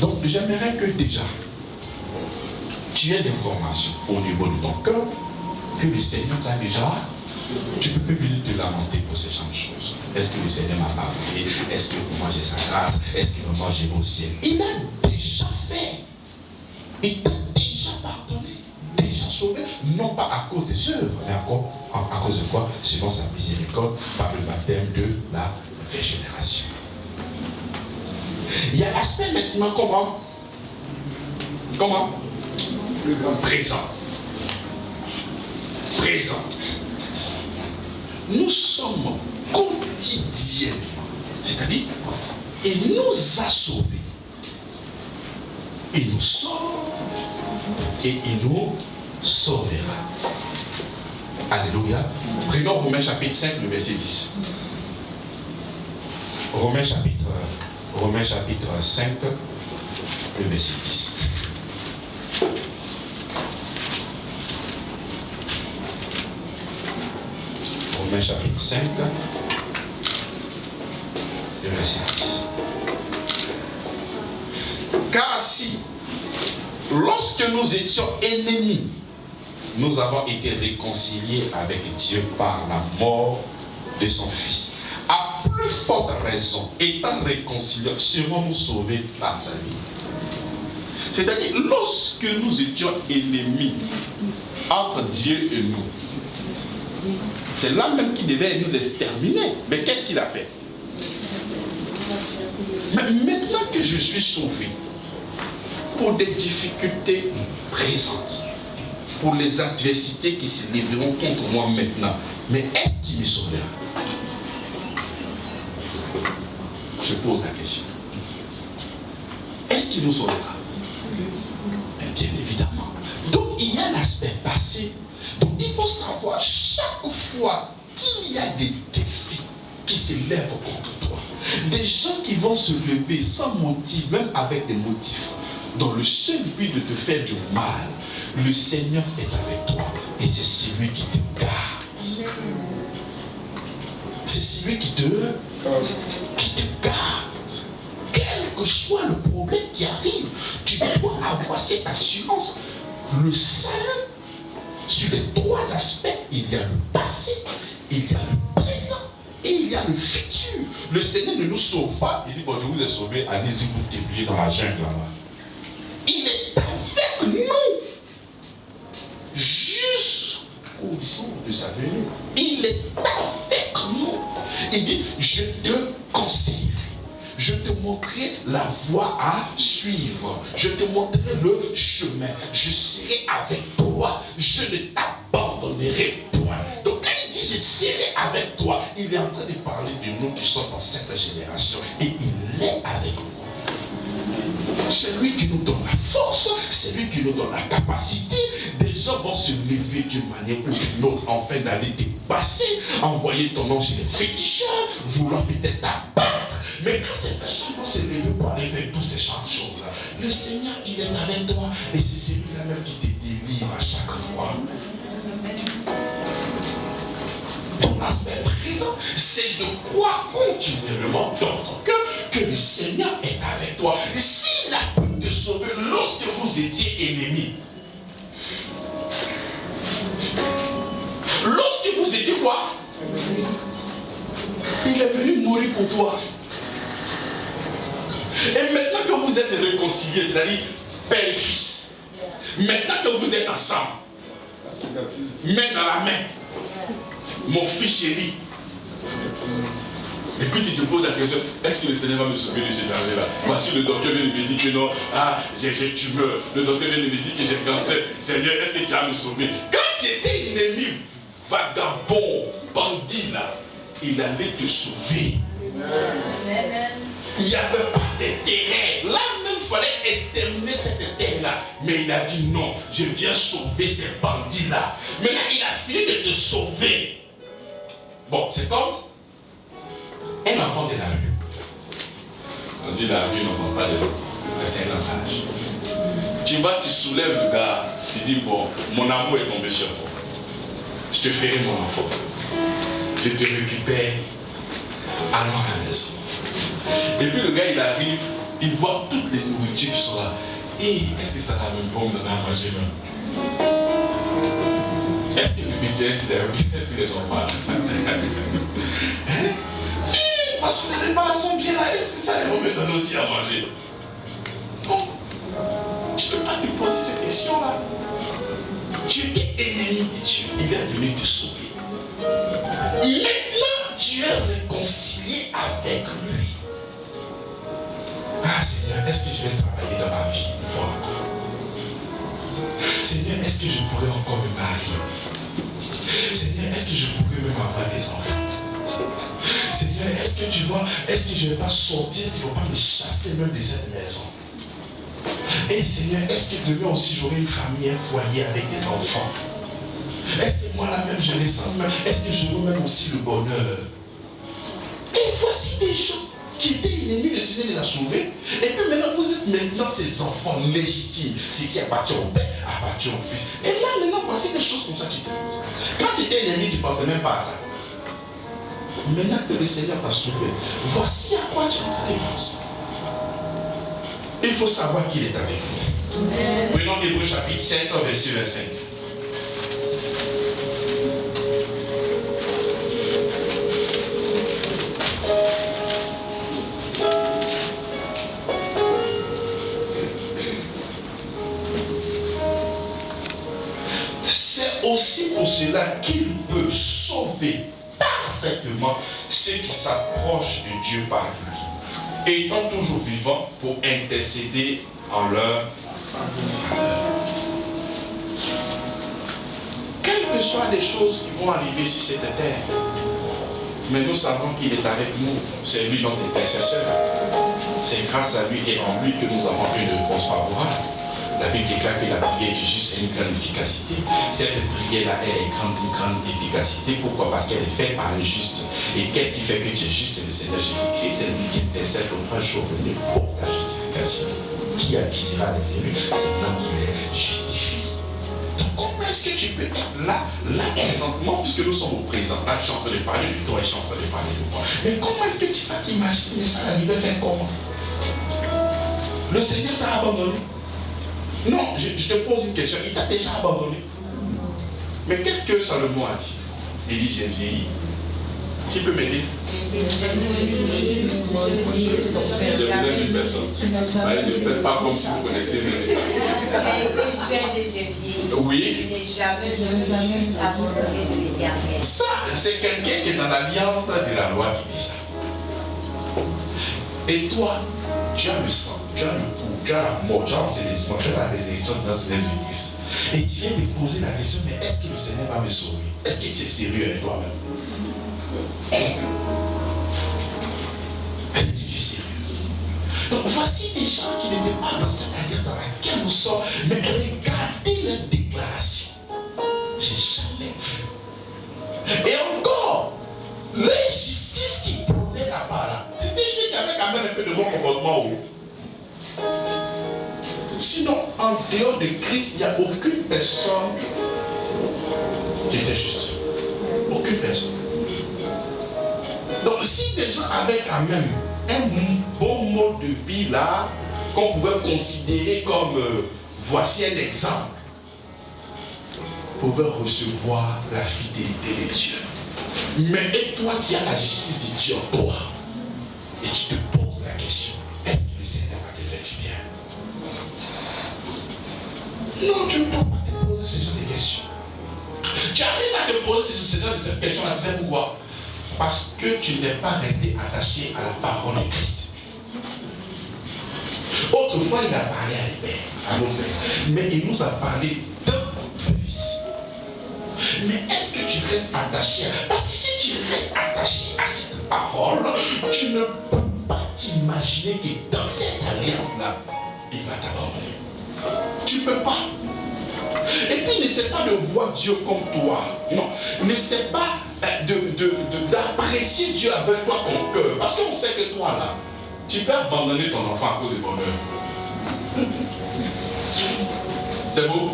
S2: Donc j'aimerais que déjà tu aies des informations au niveau de ton cœur que le Seigneur t'a déjà. Tu ne peux plus venir te lamenter pour ces genre de choses. Est-ce que le Seigneur m'a pardonné? Est-ce que vraiment j'ai sa grâce? Est-ce que vraiment j'ai au ciel? Il a déjà fait. Il t'a déjà pardonné, déjà sauvé, non pas à cause des œuvres, mais à cause de quoi? Selon sa miséricorde, par le baptême de la régénération. Il y a l'aspect maintenant comment? Comment? Présent. Présent. Nous sommes quotidiennement, c'est-à-dire, il nous a sauvés. Il nous sauve et il nous sauvera. Alléluia. Prenons Romains chapitre 5, le verset 10. Romains chapitre 5, le verset 10. Romains chapitre 5, le verset 10. Car si, lorsque nous étions ennemis, nous avons été réconciliés avec Dieu par la mort de son Fils, à plus forte raison, étant réconciliés, serons-nous sauvés par sa vie. C'est-à-dire, lorsque nous étions ennemis entre Dieu et nous, c'est là même qu'il devait nous exterminer. Mais qu'est-ce qu'il a fait? Mais maintenant que je suis sauvé, pour des difficultés présentes, pour les adversités qui se lèveront contre moi maintenant, mais est-ce qu'il me sauvera? Je pose la question. Est-ce qu'il nous sauvera? Mais bien évidemment. Donc il y a l'aspect passé. Donc il faut savoir chaque fois qu'il y a des défis qui se lèvent contre toi, des gens qui vont se lever sans motif, même avec des motifs, dans le seul but de te faire du mal, le Seigneur est avec toi et c'est celui qui te garde. C'est celui qui te garde. Quel que soit le problème qui arrive, tu dois avoir cette assurance. Le salut, sur les trois aspects, il y a le passé, il y a le présent et il y a le futur. Le Seigneur ne nous sauve pas. Il dit, bon, je vous ai sauvé, allez-y vous débrouiller dans la jungle là-bas. Il est avec nous jusqu'au jour de sa venue. Il est avec nous. Il dit, je te conseillerai. Je te montrerai la voie à suivre. Je te montrerai le chemin. Je serai avec toi. Je ne t'abandonnerai point. Donc quand il dit je serai avec toi, il est en train de parler de nous qui sommes dans cette génération. Et il est avec nous. C'est lui qui nous donne la force, c'est lui qui nous donne la capacité. Des gens vont se lever d'une manière ou d'une autre afin d'aller te passer, envoyer ton nom chez les féticheurs, vouloir peut-être t'abattre. Mais quand ces personnes vont se lever pour aller faire toutes ces choses-là, le Seigneur, il est avec toi et c'est celui-là même qui te délivre à chaque fois. Ton aspect présent, c'est de croire continuellement dans ton cœur que le Seigneur est avec toi. Et s'il a pu te sauver lorsque vous étiez ennemis, lorsque vous étiez quoi? Il est venu mourir pour toi. Et maintenant que vous êtes réconciliés, c'est-à-dire père et fils, maintenant que vous êtes ensemble, main dans la main,
S3: mon fils chéri. Et puis tu te poses la question, est-ce que le Seigneur va me sauver de cet danger-là? Voici le docteur vient de me dire que non, j'ai tumeur. Le docteur vient de me dire que j'ai cancer. Seigneur, est-ce que tu vas me sauver? Quand tu étais ennemi, vagabond, bandit là, il allait te sauver. Il n'y avait pas d'intérêt. Là même, il fallait exterminer cette terre-là. Mais il a dit non, je viens sauver ces bandits-là. Maintenant, il a fini de te sauver. Bon, c'est comme un enfant de la rue. On dit la rue n'enfant pas des enfants. C'est un langage. Tu vas, tu soulèves le gars, tu dis bon, mon amour est tombé sur toi. Je te ferai mon enfant. Je te récupère. Allons à la maison. Et puis le gars il arrive, il voit toutes les nourritures qui sont là. Et qu'est-ce que ça a même bon donner à manger même? Est-ce que le budget est-ce qu'il est normal? Hein? Parce que les relations bien là, est-ce que ça vont me donner aussi à manger? Non. Tu ne peux pas te poser cette question-là. Tu étais ennemi de Dieu. Il est venu te sauver. Maintenant, tu es réconcilié avec lui. Ah Seigneur, est-ce que je vais travailler dans ma vie une fois encore? Seigneur, est-ce que je pourrais encore me marier? Seigneur, est-ce que je pourrais même avoir des enfants? Seigneur, est-ce que tu vois, est-ce que je ne vais pas sortir s'il ne faut pas me chasser même de cette maison? Et Seigneur, est-ce que demain aussi j'aurai une famille, un foyer avec des enfants? Est-ce que moi là même je les sens même? Est-ce que j'aurai même aussi le bonheur? Et voici des gens qui étaient ennemis, le Seigneur les a sauvés. Et puis maintenant, vous êtes maintenant ces enfants légitimes. Ce qui appartient au Père, appartient au Fils. Et là maintenant, voici des choses comme ça qui te posent. Quand tu étais ennemi, tu ne pensais même pas à ça. Maintenant que le Seigneur t'a sauvé, voici à quoi tu es en train de penser. Il faut savoir qu'il est avec nous. Prenons Hébreux chapitre 5, verset 25. C'est aussi pour cela qu'il peut sauver parfaitement ceux qui s'approchent de Dieu par lui, étant toujours vivants pour intercéder en leur faveur. Quelles que soient les choses qui vont arriver sur cette terre, mais nous savons qu'il est avec nous. C'est lui notre intercesseur. C'est grâce à lui et en lui que nous avons une réponse favorable. La Bible déclare que la prière du juste a une grande efficacité. Cette prière-là, elle est d'une grande efficacité. Pourquoi? Parce qu'elle est faite par un juste. Et qu'est-ce qui fait que tu es juste? C'est le Seigneur Jésus-Christ. C'est lui qui intercède au trois jours venus pour la justification. Qui accusera les élus? C'est lui qui les justifie. Donc comment est-ce que tu peux être là présentement, puisque nous sommes au présent? Là, je suis en train de parler de toi et je suis en train de parler de moi. Mais comment est-ce que tu vas t'imaginer ça arriver faire comment? Le Seigneur t'a abandonné. Non, je te pose une question. Il t'a déjà abandonné. Mais qu'est-ce que Salomon a dit? Il dit, j'ai vieilli. Qui peut m'aider? Je vous aime une personne. Ne faites pas comme si vous connaissez.
S4: J'ai été jeune et j'ai vieilli.
S3: Oui.
S4: Je n'ai jamais abandonné de l'Éternel.
S3: Ça, c'est quelqu'un qui est dans l'alliance de la loi qui dit ça. Et toi, tu as le sang, tu as le coup, tu as la mort, tu as l'enseignement, tu as la résurrection dans ce Jésus-Christ. Et tu viens te poser la question, mais est-ce que le Seigneur va me sauver? Est-ce que tu es sérieux avec toi-même? Est-ce que tu es sérieux? Donc voici des gens qui n'étaient pas dans cette alliance dans laquelle nous sommes, mais regardez leur déclaration. J'ai jamais vu. Et encore, l'injustice qui prônait là-bas, là, c'était ceux qui avaient quand même un peu de bon comportement. Sinon, en dehors de Christ, il n'y a aucune personne qui était juste. Aucune personne. Donc, si des gens avaient quand même un bon mode de vie là, qu'on pouvait considérer comme voici un exemple, pouvaient recevoir la fidélité de Dieu. Mais et toi qui as la justice de Dieu en toi, et tu te poses la question, est-ce que le Seigneur va te faire du bien? Non, tu ne dois pas te poser ce genre de questions. Tu arrives à te poser
S2: poses cette question-là, tu sais pourquoi? Parce que tu n'es pas resté attaché à la parole de Christ. Autrefois, il a parlé à nos pères, mais il nous a parlé d'un fils. Mais est-ce que tu restes attaché à... Parce que si tu restes attaché à cette parole, tu ne peux pas t'imaginer que dans cette alliance-là, il va t'abandonner. Tu ne peux pas. Et puis n'essaie pas de voir Dieu comme toi. Non, n'essaie pas d'apprécier Dieu avec toi ton cœur. Parce qu'on sait que toi là, tu peux abandonner ton enfant à cause du bonheur. C'est beau.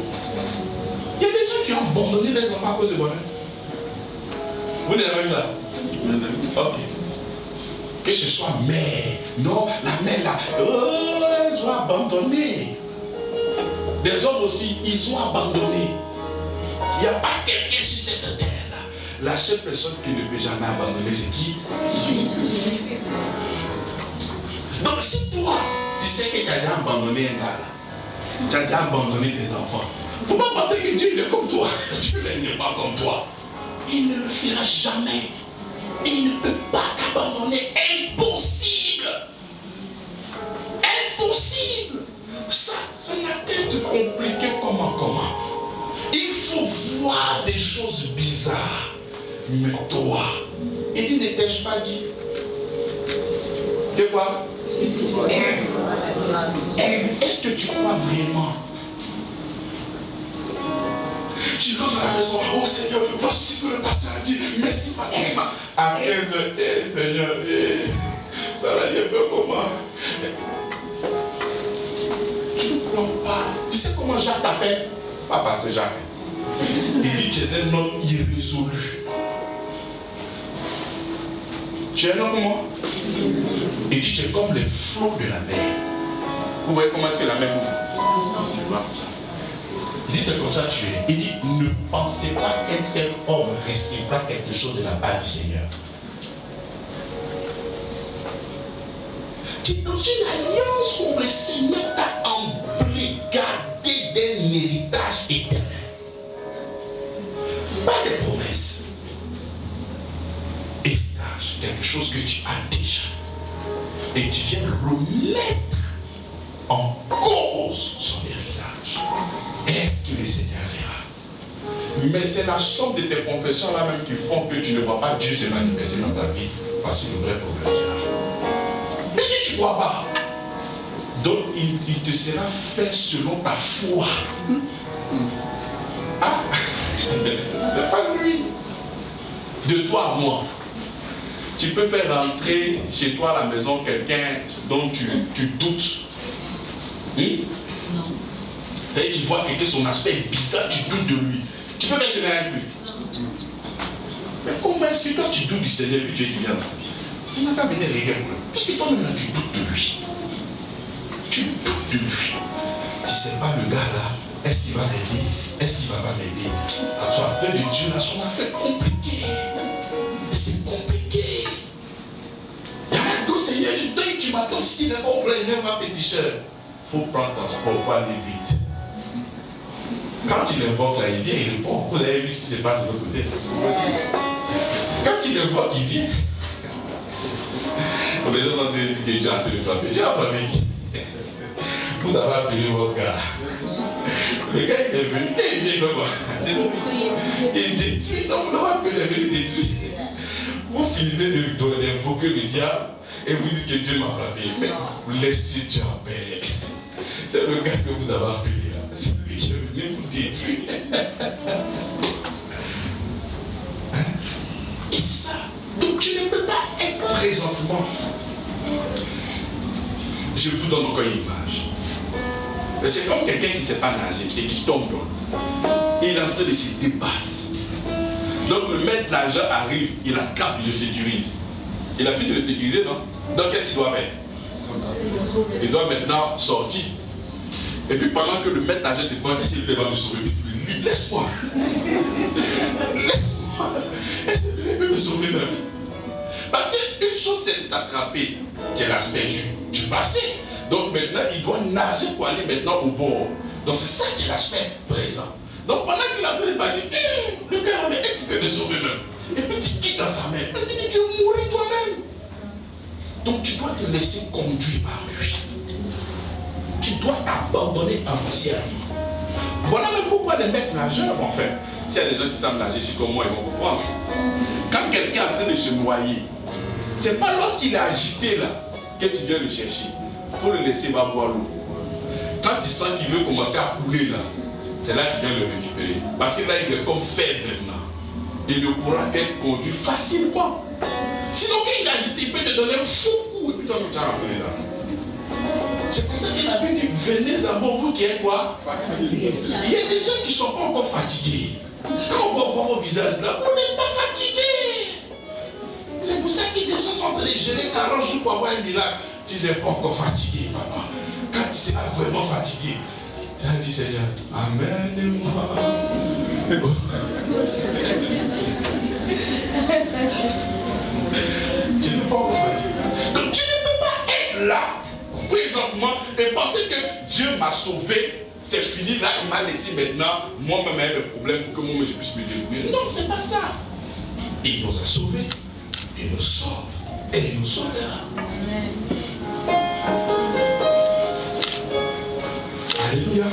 S2: Il y a des gens qui ont abandonné les enfants à cause du bonheur. Vous n'avez pas vu ça? Ok. Que ce soit mère. Non, la mère là. Oh, ils ont abandonné. Des hommes aussi, ils ont abandonné. Il n'y a pas quelqu'un sur cette terre-là. La seule personne qui ne peut jamais abandonner, c'est qui? Jésus. Donc si toi, tu sais que tu as déjà abandonné un gars là, tu as déjà abandonné tes enfants, il ne faut pas penser que Dieu il est comme toi. Dieu n'est pas comme toi. Il ne le fera jamais. Il ne peut pas t'abandonner. Impossible. Impossible. Ça n'a qu'à te compliquer comment. Il faut voir des choses bizarres. Mais toi, il dit, ne t'ai-je pas dit? Que quoi? Est-ce que tu crois vraiment? Tu rentres à la maison, oh Seigneur, voici ce que le pasteur a dit. Merci parce que tu m'as. À 15h, Seigneur, ça va y faire comment? Tu ne crois pas. Tu sais comment Jacques t'appelle? Pas pasteur Jacques. Il dit, tu es un homme irrésolu. Tu es un homme comment? Il dit, tu es comme les flots de la mer. Vous voyez comment est-ce que la mer bouge? Tu vois comme ça. Il dit, c'est comme ça que tu es. Il dit, ne pensez pas qu'un tel homme recevra quelque chose de la part du Seigneur. Tu es dans une alliance où le Seigneur t'a embrigadé d'un héritage éternel. Pas de promesses. Héritage, quelque chose que tu as déjà. Et tu viens remettre en cause son héritage. Est-ce que le Seigneur verra? Mais c'est la somme de tes confessions là même qui font que tu ne vois pas Dieu se manifester dans ta vie. Voici le vrai problème qu'il a. Mais si tu ne crois pas, donc il te sera fait selon ta foi. Ah, c'est pas lui. De toi à moi. Tu peux faire rentrer chez toi à la maison quelqu'un dont tu doutes.
S4: Non.
S2: C'est-à-dire que tu vois quelqu'un, son aspect est bizarre, tu doutes de lui. Tu peux mettre avec lui. Mais comment est-ce que toi tu doutes du Seigneur et que Dieu vient dans ta vie? Il n'a qu'à venir régler le problème. Puisque toi-même là, tu doutes de lui. Tu doutes de lui. Tu ne sais pas le gars là, est-ce qu'il va m'aider? Est-ce qu'il va pas m'aider? La affaire de Dieu là, son affaire compliquée. C'est compliqué. Il y a un tout Seigneur, tu m'attends, si tu n'es pas au plein, il va péticheur. Il faut prendre ton sport, il faut aller vite. Quand il invoque là, il vient, il répond. Vous avez vu ce qui se passe de l'autre côté? Quand il invoque, il vient. Les gens sont dit que Dieu a appelé le frapper. Dieu a frappé qui? Vous avez appelé votre gars. Le gars il est venu, il vient comment? Il détruit, donc vous l'avez appelé, il est venu détruire. Vous finissez d'invoquer le diable et vous dites que Dieu m'a frappé. Mais vous laissez Dieu en paix. C'est le gars que vous avez appelé là. C'est lui qui est venu vous détruire. Et c'est ça. Donc tu ne peux pas être présentement. Je vous donne encore une image. C'est comme quelqu'un qui ne sait pas nager et qui tombe dans l'eau. Il est en train de se débattre. Donc le maître nageur arrive, il attrape, il le sécurise. Il a fini de le sécuriser, non? Donc qu'est-ce qu'il doit faire? Il doit maintenant sortir. Et puis pendant que le maître nageur te demande si il va me sauver, laisse-moi. Laisse-moi. Est-ce qu'il peut me sauver même? Parce qu'une chose c'est d'attraper, qui est l'aspect du passé. Donc maintenant il doit nager pour aller maintenant au bord. Donc c'est ça qui est l'aspect présent. Donc pendant qu'il est en train de bâtir, le gars, mais est-ce qu'il peut me sauver même? Et puis tu quittes dans sa main. Mais c'est que tu es mourir toi-même. Donc tu dois te laisser conduire par lui. Tu dois t'abandonner entièrement. Voilà même pourquoi les mecs nageurs, enfin, s'il y a des gens qui savent nager, c'est comme moi, ils vont comprendre. Quand quelqu'un est en train de se noyer, c'est pas lorsqu'il est agité là que tu viens le chercher. Il faut le laisser va boire l'eau. Quand tu sens qu'il veut commencer à couler là, c'est là que tu viens le récupérer. Parce que là, il est comme faible maintenant. Il ne pourra qu'être conduit facilement. Sinon, quand il est agité, il peut te donner un fou coup et puis toi, tu vas rentrer là. C'est comme ça qu'il a dit, venez à moi, vous qui êtes quoi? Fatigués. Il y a des gens qui ne sont pas encore fatigués. Quand on va voir vos visages là, vous n'êtes pas fatigués. C'est pour ça que des gens sont en train de geler 40 jours pour avoir un miracle. Tu n'es pas encore fatigué, papa. Quand tu seras vraiment fatigué, tu vas dire, Seigneur, amène-moi. Tu n'es pas encore fatigué. Donc tu ne peux pas être là, présentement, et penser que Dieu m'a sauvé. C'est fini, là, il m'a laissé maintenant, moi-même avec le problème pour que moi-même je puisse me débrouiller. Non, c'est pas ça. Il nous a sauvés, il nous sauve, et il nous sauvera. Alléluia.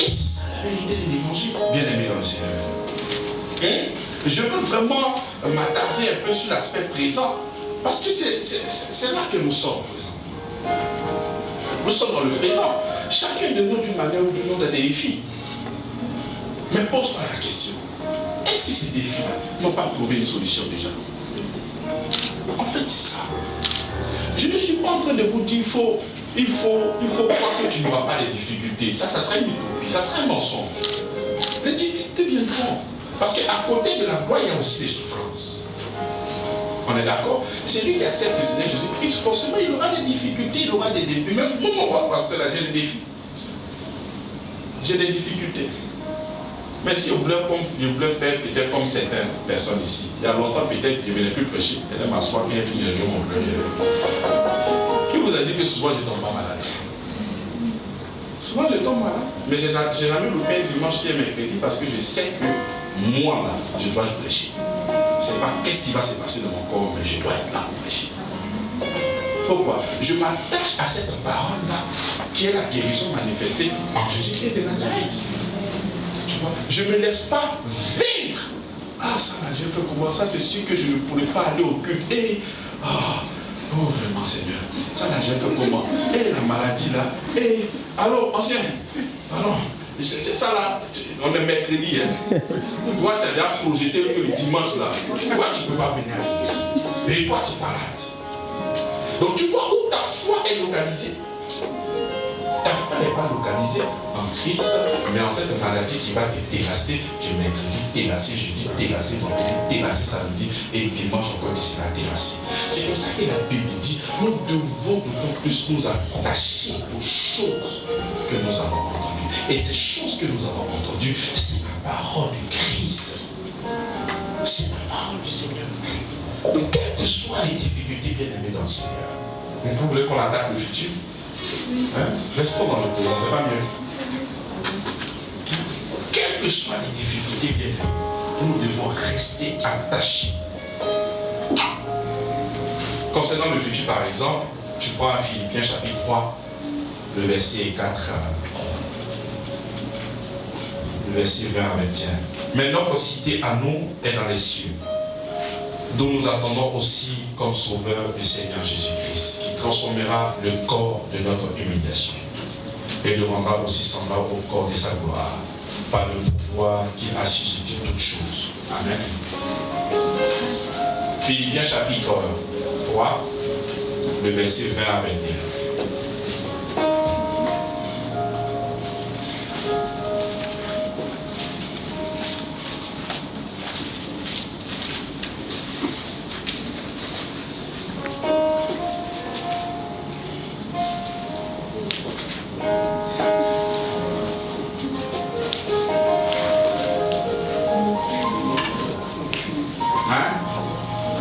S2: Et c'est ça la vérité de l'évangile, bien aimé dans le Seigneur. Je veux vraiment m'attarder un peu sur l'aspect présent. Parce que c'est là que nous sommes présentement. Nous sommes dans le présent. Chacun de nous, d'une manière ou d'une autre, a des défis. Mais pose-toi la question. Est-ce que ces défis-là n'ont pas trouvé une solution déjà? En fait, c'est ça. Je ne suis pas en train de vous dire il faut croire que tu n'auras pas de difficultés. Ça serait une utopie, ça serait un mensonge. Les difficultés viendront. Parce qu'à côté de la gloire, il y a aussi des souffrances. On est d'accord? C'est lui qui accepte le Seigneur Jésus-Christ. Forcément, il aura des difficultés, il aura des défis. Même moi, mon pasteur, là, j'ai des défis. J'ai des difficultés. Mais si je voulais faire peut-être comme certaines personnes ici, il y a longtemps peut-être que je ne venais plus prêcher. Je venais m'asseoir, puis il y a mon premier. Qui vous a dit que souvent je ne tombe pas malade? Souvent je tombe malade. Mais je n'ai jamais loupé un dimanche et un mercredi parce que je sais que moi, là, je dois prêcher. C'est pas qu'est-ce qui va se passer dans mon corps, mais je dois être là pour prêcher. Pourquoi? Je m'attache à cette parole-là, qui est la guérison manifestée en Jésus-Christ de Nazareth. Tu vois? Je ne me laisse pas vaincre. Ah, ça là, j'ai fait comment? Ça, c'est sûr que je ne pourrais pas aller au culte. Oh, vraiment, Seigneur. Ça là, j'ai fait comment? La maladie là. Alors, ancien. Alors. C'est ça là, on est mercredi, hein. Toi, tu as déjà projeté le dimanche là. Toi, tu ne peux pas venir à l'église. Mais toi, tu es malade. Donc, tu vois où ta foi est localisée. Ta foi n'est pas localisée en Christ, mais en cette maladie qui va te terrasser du mercredi, terrasser jeudi, terrasser vendredi, terrasser samedi, et dimanche encore qui sera terrassé. C'est comme ça que la Bible dit, nous devons d'autant plus nous attacher aux choses que nous avons entendues. Et ces choses que nous avons entendues, c'est la parole du Christ. C'est la parole du Seigneur. Donc, quelles que soient les difficultés bien aimées dans le Seigneur, vous voulez qu'on attaque le futur? Restons dans le présent, c'est pas mieux. Quelles que soient les difficultés bien aimées, nous devons rester attachés. Concernant le futur, par exemple, tu prends à Philippiens chapitre 3, le verset 4. Le verset 20 à 21. Mais notre cité à nous est dans les cieux, dont nous attendons aussi comme sauveur le Seigneur Jésus-Christ, qui transformera le corps de notre humiliation et le rendra aussi semblable au corps de sa gloire, par le pouvoir qu'il a suscité toutes choses. Amen. Philippiens chapitre 3, le verset 20 à 21.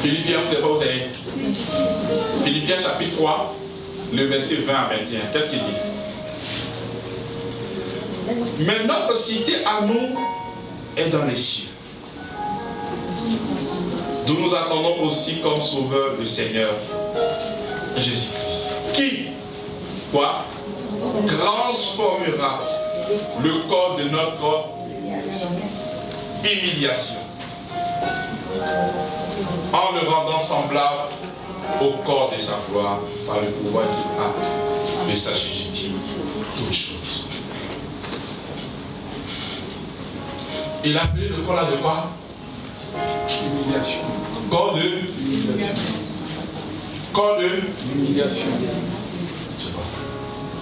S2: Philippiens, vous savez pas où c'est? Philippiens chapitre 3,
S3: le verset 20 à 21. Qu'est-ce qu'il dit? Mais notre cité à nous est dans les cieux, d'où nous attendons aussi comme sauveur le Seigneur Jésus-Christ. Qui, quoi, transformera le corps de notre humiliation en le rendant semblable au corps de sa gloire par le pouvoir qu'il a de s'assujettir toutes choses. Il a appelé le corps là de quoi?
S5: Humiliation.
S3: Corps de
S5: Humiliation.
S3: corps de
S5: Humiliation.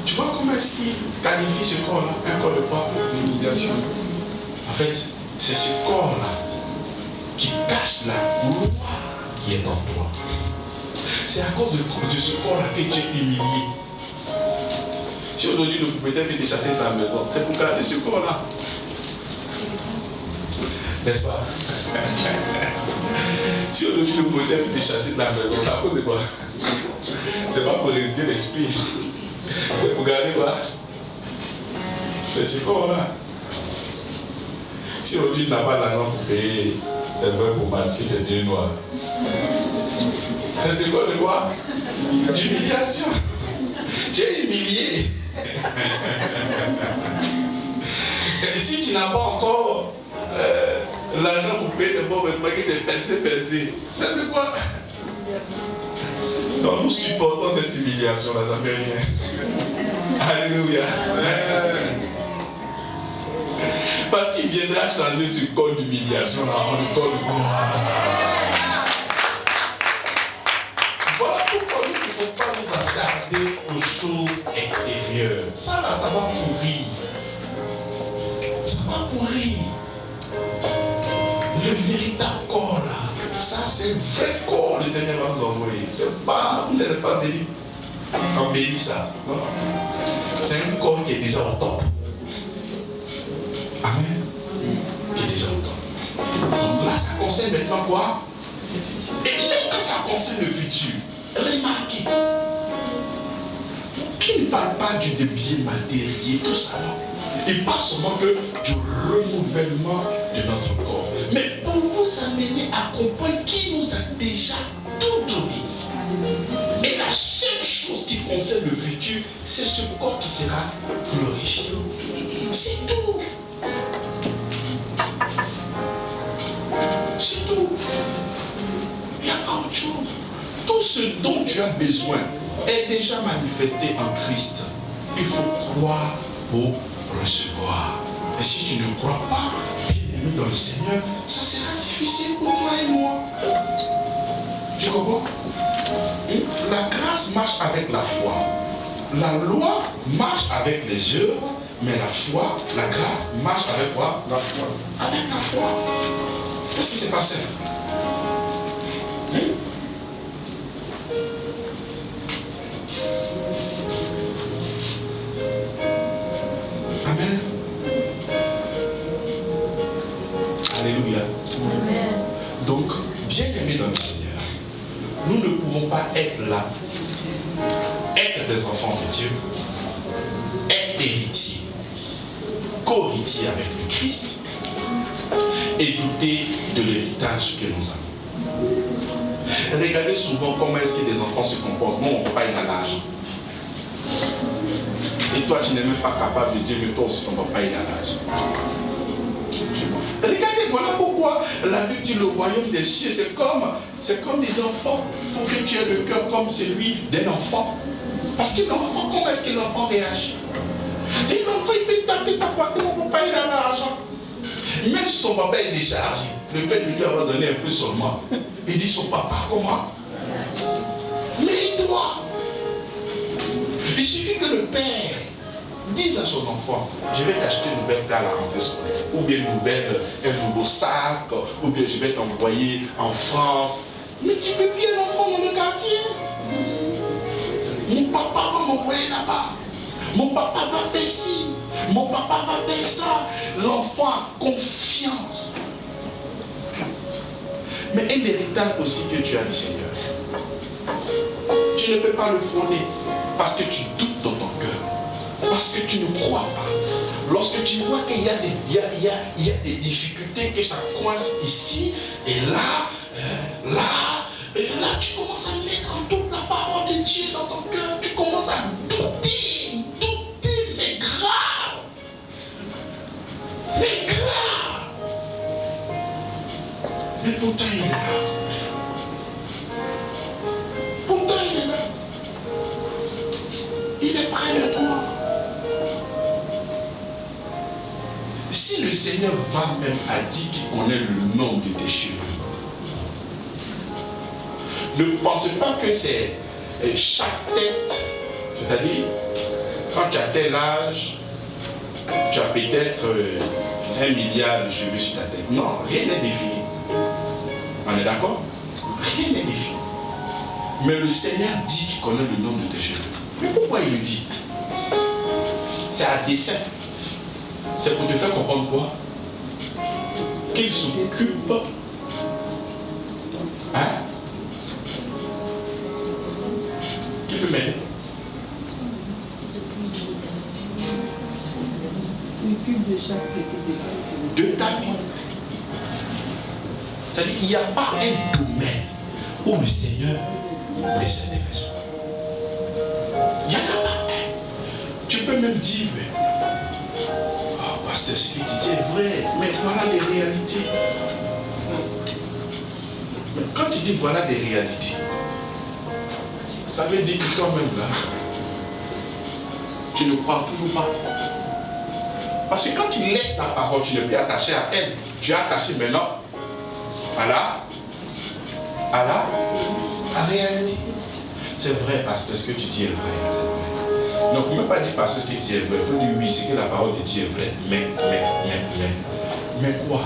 S3: Tu vois comment est-ce qu'il qualifie ce corps-là? Un corps de quoi?
S5: Humiliation.
S3: En fait, c'est ce corps-là qui cache la gloire qui est en toi. C'est à cause de ce corps-là que tu es humilié. Si aujourd'hui le propriétaire vient te chasser de ta maison, c'est pour garder ce corps-là. N'est-ce pas? Si aujourd'hui le propriétaire vient te chasser de la maison, c'est à cause de quoi? C'est pas pour résister l'esprit. C'est pour garder quoi? C'est ce corps-là. Si aujourd'hui il n'a pas l'argent pour payer les vrais pommades qui étaient bien noirs, c'est ce corps de quoi? D'humiliation. Tu es humilié. Et si tu n'as pas encore l'argent pour payer les bons vêtements qui s'est pincé, ça c'est quoi? Donc nous supportons cette humiliation là, ça fait rien. Alléluia. Parce qu'il viendra changer ce corps d'humiliation là en le corps de gloire. Voilà pourquoi nous ne pouvons pas nous attarder aux choses extérieures. Ça là, ça va pourrir. Ça va pourrir. Le véritable corps là, ça c'est le vrai corps que le Seigneur va nous envoyer. C'est pas, vous n'allez pas embellir ça. Non. C'est un corps qui est déjà au top. Amen. Qui est déjà au top. Donc là, ça concerne maintenant quoi? Et même quand ça concerne le futur, remarquez qu'il ne parle pas du bien matériel, tout ça non. Il parle seulement que du renouvellement de notre corps. Mais pour vous amener à comprendre qu'il nous a déjà tout donné. Et la seule chose qui concerne le futur, c'est ce corps qui sera glorifié. C'est tout. C'est tout. Il n'y a pas autre chose. Tout ce dont tu as besoin est déjà manifesté en Christ. Il faut croire pour recevoir. Et si tu ne crois pas, bien-aimé dans le Seigneur, ça sera difficile pour toi et moi. Tu comprends? La grâce marche avec la foi. La loi marche avec les œuvres, mais la foi, la grâce marche avec quoi?
S5: La foi.
S3: Avec la foi. Qu'est-ce qui s'est passé? Amen. Alléluia.
S4: Amen.
S3: Donc, bien aimés dans le Seigneur, nous ne pouvons pas être là, être des enfants de Dieu, être héritiers, co-héritiers avec le Christ et douter de l'héritage que nous avons. Regardez souvent comment est-ce que les enfants se comportent. Non, on ne peut pas y aller à l'argent. Et toi, tu n'es même pas capable de dire que toi aussi, ton papa il a l'argent. Regardez, voilà pourquoi la Bible dit le royaume des cieux, c'est comme des enfants. Il faut que tu aies le cœur comme celui d'un enfant. Parce que l'enfant, comment est-ce que l'enfant réagit? L'enfant, il peut taper sa poitrine, mon papa il a l'argent. Même si son papa est déchargé, le fait de lui avoir donné un peu seulement, il dit son papa, comment? Mais il doit. Il suffit que le père dise à son enfant, je vais t'acheter une nouvelle paire à la rentrée scolaire, ou bien un nouveau sac, ou bien je vais t'envoyer en France. Mais tu peux plus l'enfant dans le quartier. Mon papa va m'envoyer là-bas. Mon papa va faire ci. Mon papa va faire ça. L'enfant a confiance. Mais un héritage aussi que tu as du Seigneur. Tu ne peux pas le frôler.
S2: Parce que tu doutes dans ton cœur. Parce que tu ne crois pas. Lorsque tu vois qu'il y a des difficultés, que ça coince ici, et là, tu commences à mettre en doute la parole de Dieu dans ton cœur. Tu commences à douter, mais grave. Mais grave. Mais pourtant, il est là. Pourtant, il est là. Il est près de toi. Si le Seigneur va même à dire qu'il connaît le nombre de tes cheveux, ne pensez pas que c'est chaque tête, c'est-à-dire quand tu as tel âge, tu as peut-être 1 milliard de cheveux sur ta tête. Non, rien n'est défini. On est d'accord? Rien n'est défini. Mais le Seigneur dit qu'il connaît le nombre de tes cheveux. Mais pourquoi il le dit? C'est à dessein. C'est pour te faire comprendre quoi? Qu'il s'occupe. Hein? Qui peut m'aider?
S4: S'occupe de chaque petit détail.
S2: De ta vie. C'est-à-dire qu'il n'y a pas un domaine où le Seigneur laisse des raisons. Il n'y en a pas un. Tu peux même dire, pasteur, ce que tu dis est vrai, mais voilà des réalités. Mais quand tu dis voilà des réalités, ça veut dire que toi-même là, tu ne crois toujours pas. Parce que quand tu laisses ta parole, tu n'es plus attaché à elle. Tu es attaché maintenant à la réalité. C'est vrai, pasteur, ce que tu dis est vrai, c'est vrai. Non, il ne faut même pas dire pasteur, ce que tu dis est vrai. Il faut dire oui, c'est que la parole de Dieu est vraie. Mais quoi?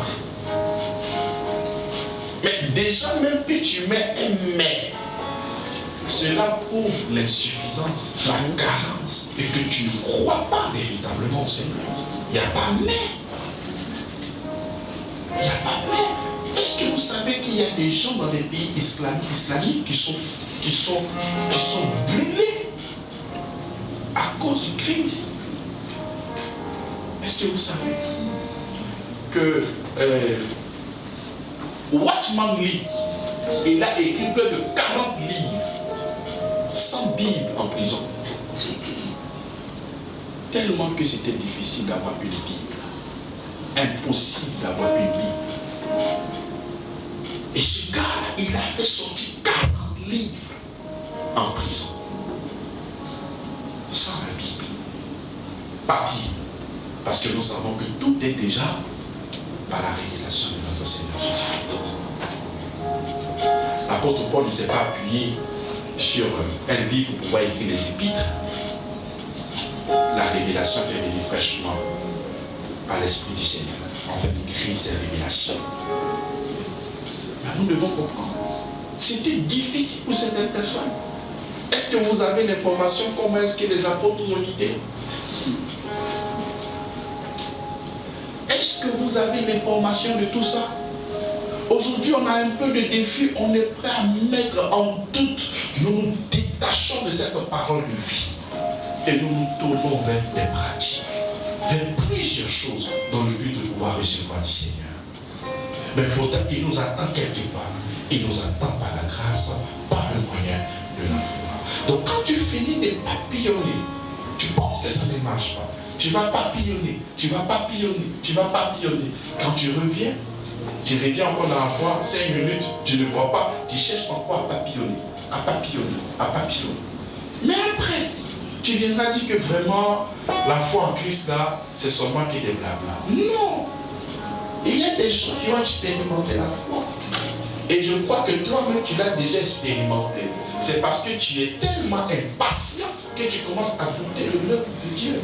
S2: Mais déjà, même que tu mets un mais, cela prouve l'insuffisance, la carence, et que tu ne crois pas véritablement au Seigneur. Il n'y a pas mais. Il n'y a pas mais. Est-ce que vous savez qu'il y a des gens dans les pays islamiques qui sont brûlés à cause du Christ? Est-ce que vous savez que Watchman Lee, il a écrit plus de 40 livres sans Bible en prison? Tellement que c'était difficile d'avoir une Bible. Impossible d'avoir une Bible. Et ce gars-là, il a fait sortir 40 livres en prison. Sans la Bible. Papier. Parce que nous savons que tout est déjà par la révélation de notre Seigneur Jésus-Christ. L'apôtre Paul ne s'est pas appuyé sur un livre pour pouvoir écrire les épîtres. La révélation est venue fraîchement par l'Esprit du Seigneur. Enfin, il écrit ces révélations. Mais nous devons comprendre. C'était difficile pour certaines personnes. Est-ce que vous avez l'information comment est-ce que les apôtres nous ont quittés? Est-ce que vous avez l'information de tout ça? Aujourd'hui, on a un peu de défi, on est prêt à mettre en doute. Nous nous détachons de cette parole de vie. Et nous nous tournons vers des pratiques, vers plusieurs choses dans le but de pouvoir recevoir du Seigneur. Mais pourtant, il nous attend quelque part. Il nous attend par la grâce, par le moyen de la foi. Donc quand tu finis de papillonner, tu penses que ça ne marche pas. Tu vas papillonner, tu vas papillonner, tu vas papillonner. Quand tu reviens encore dans la foi, 5 minutes, tu ne vois pas, tu cherches encore à papillonner, à papillonner, à papillonner. Mais après, tu viendras dire que vraiment, la foi en Christ là, c'est seulement que des blabla. Non! Il y a des gens qui ont expérimenté la foi. Et je crois que toi-même, tu l'as déjà expérimenté. C'est parce que tu es tellement impatient que tu commences à douter de l'œuvre de Dieu.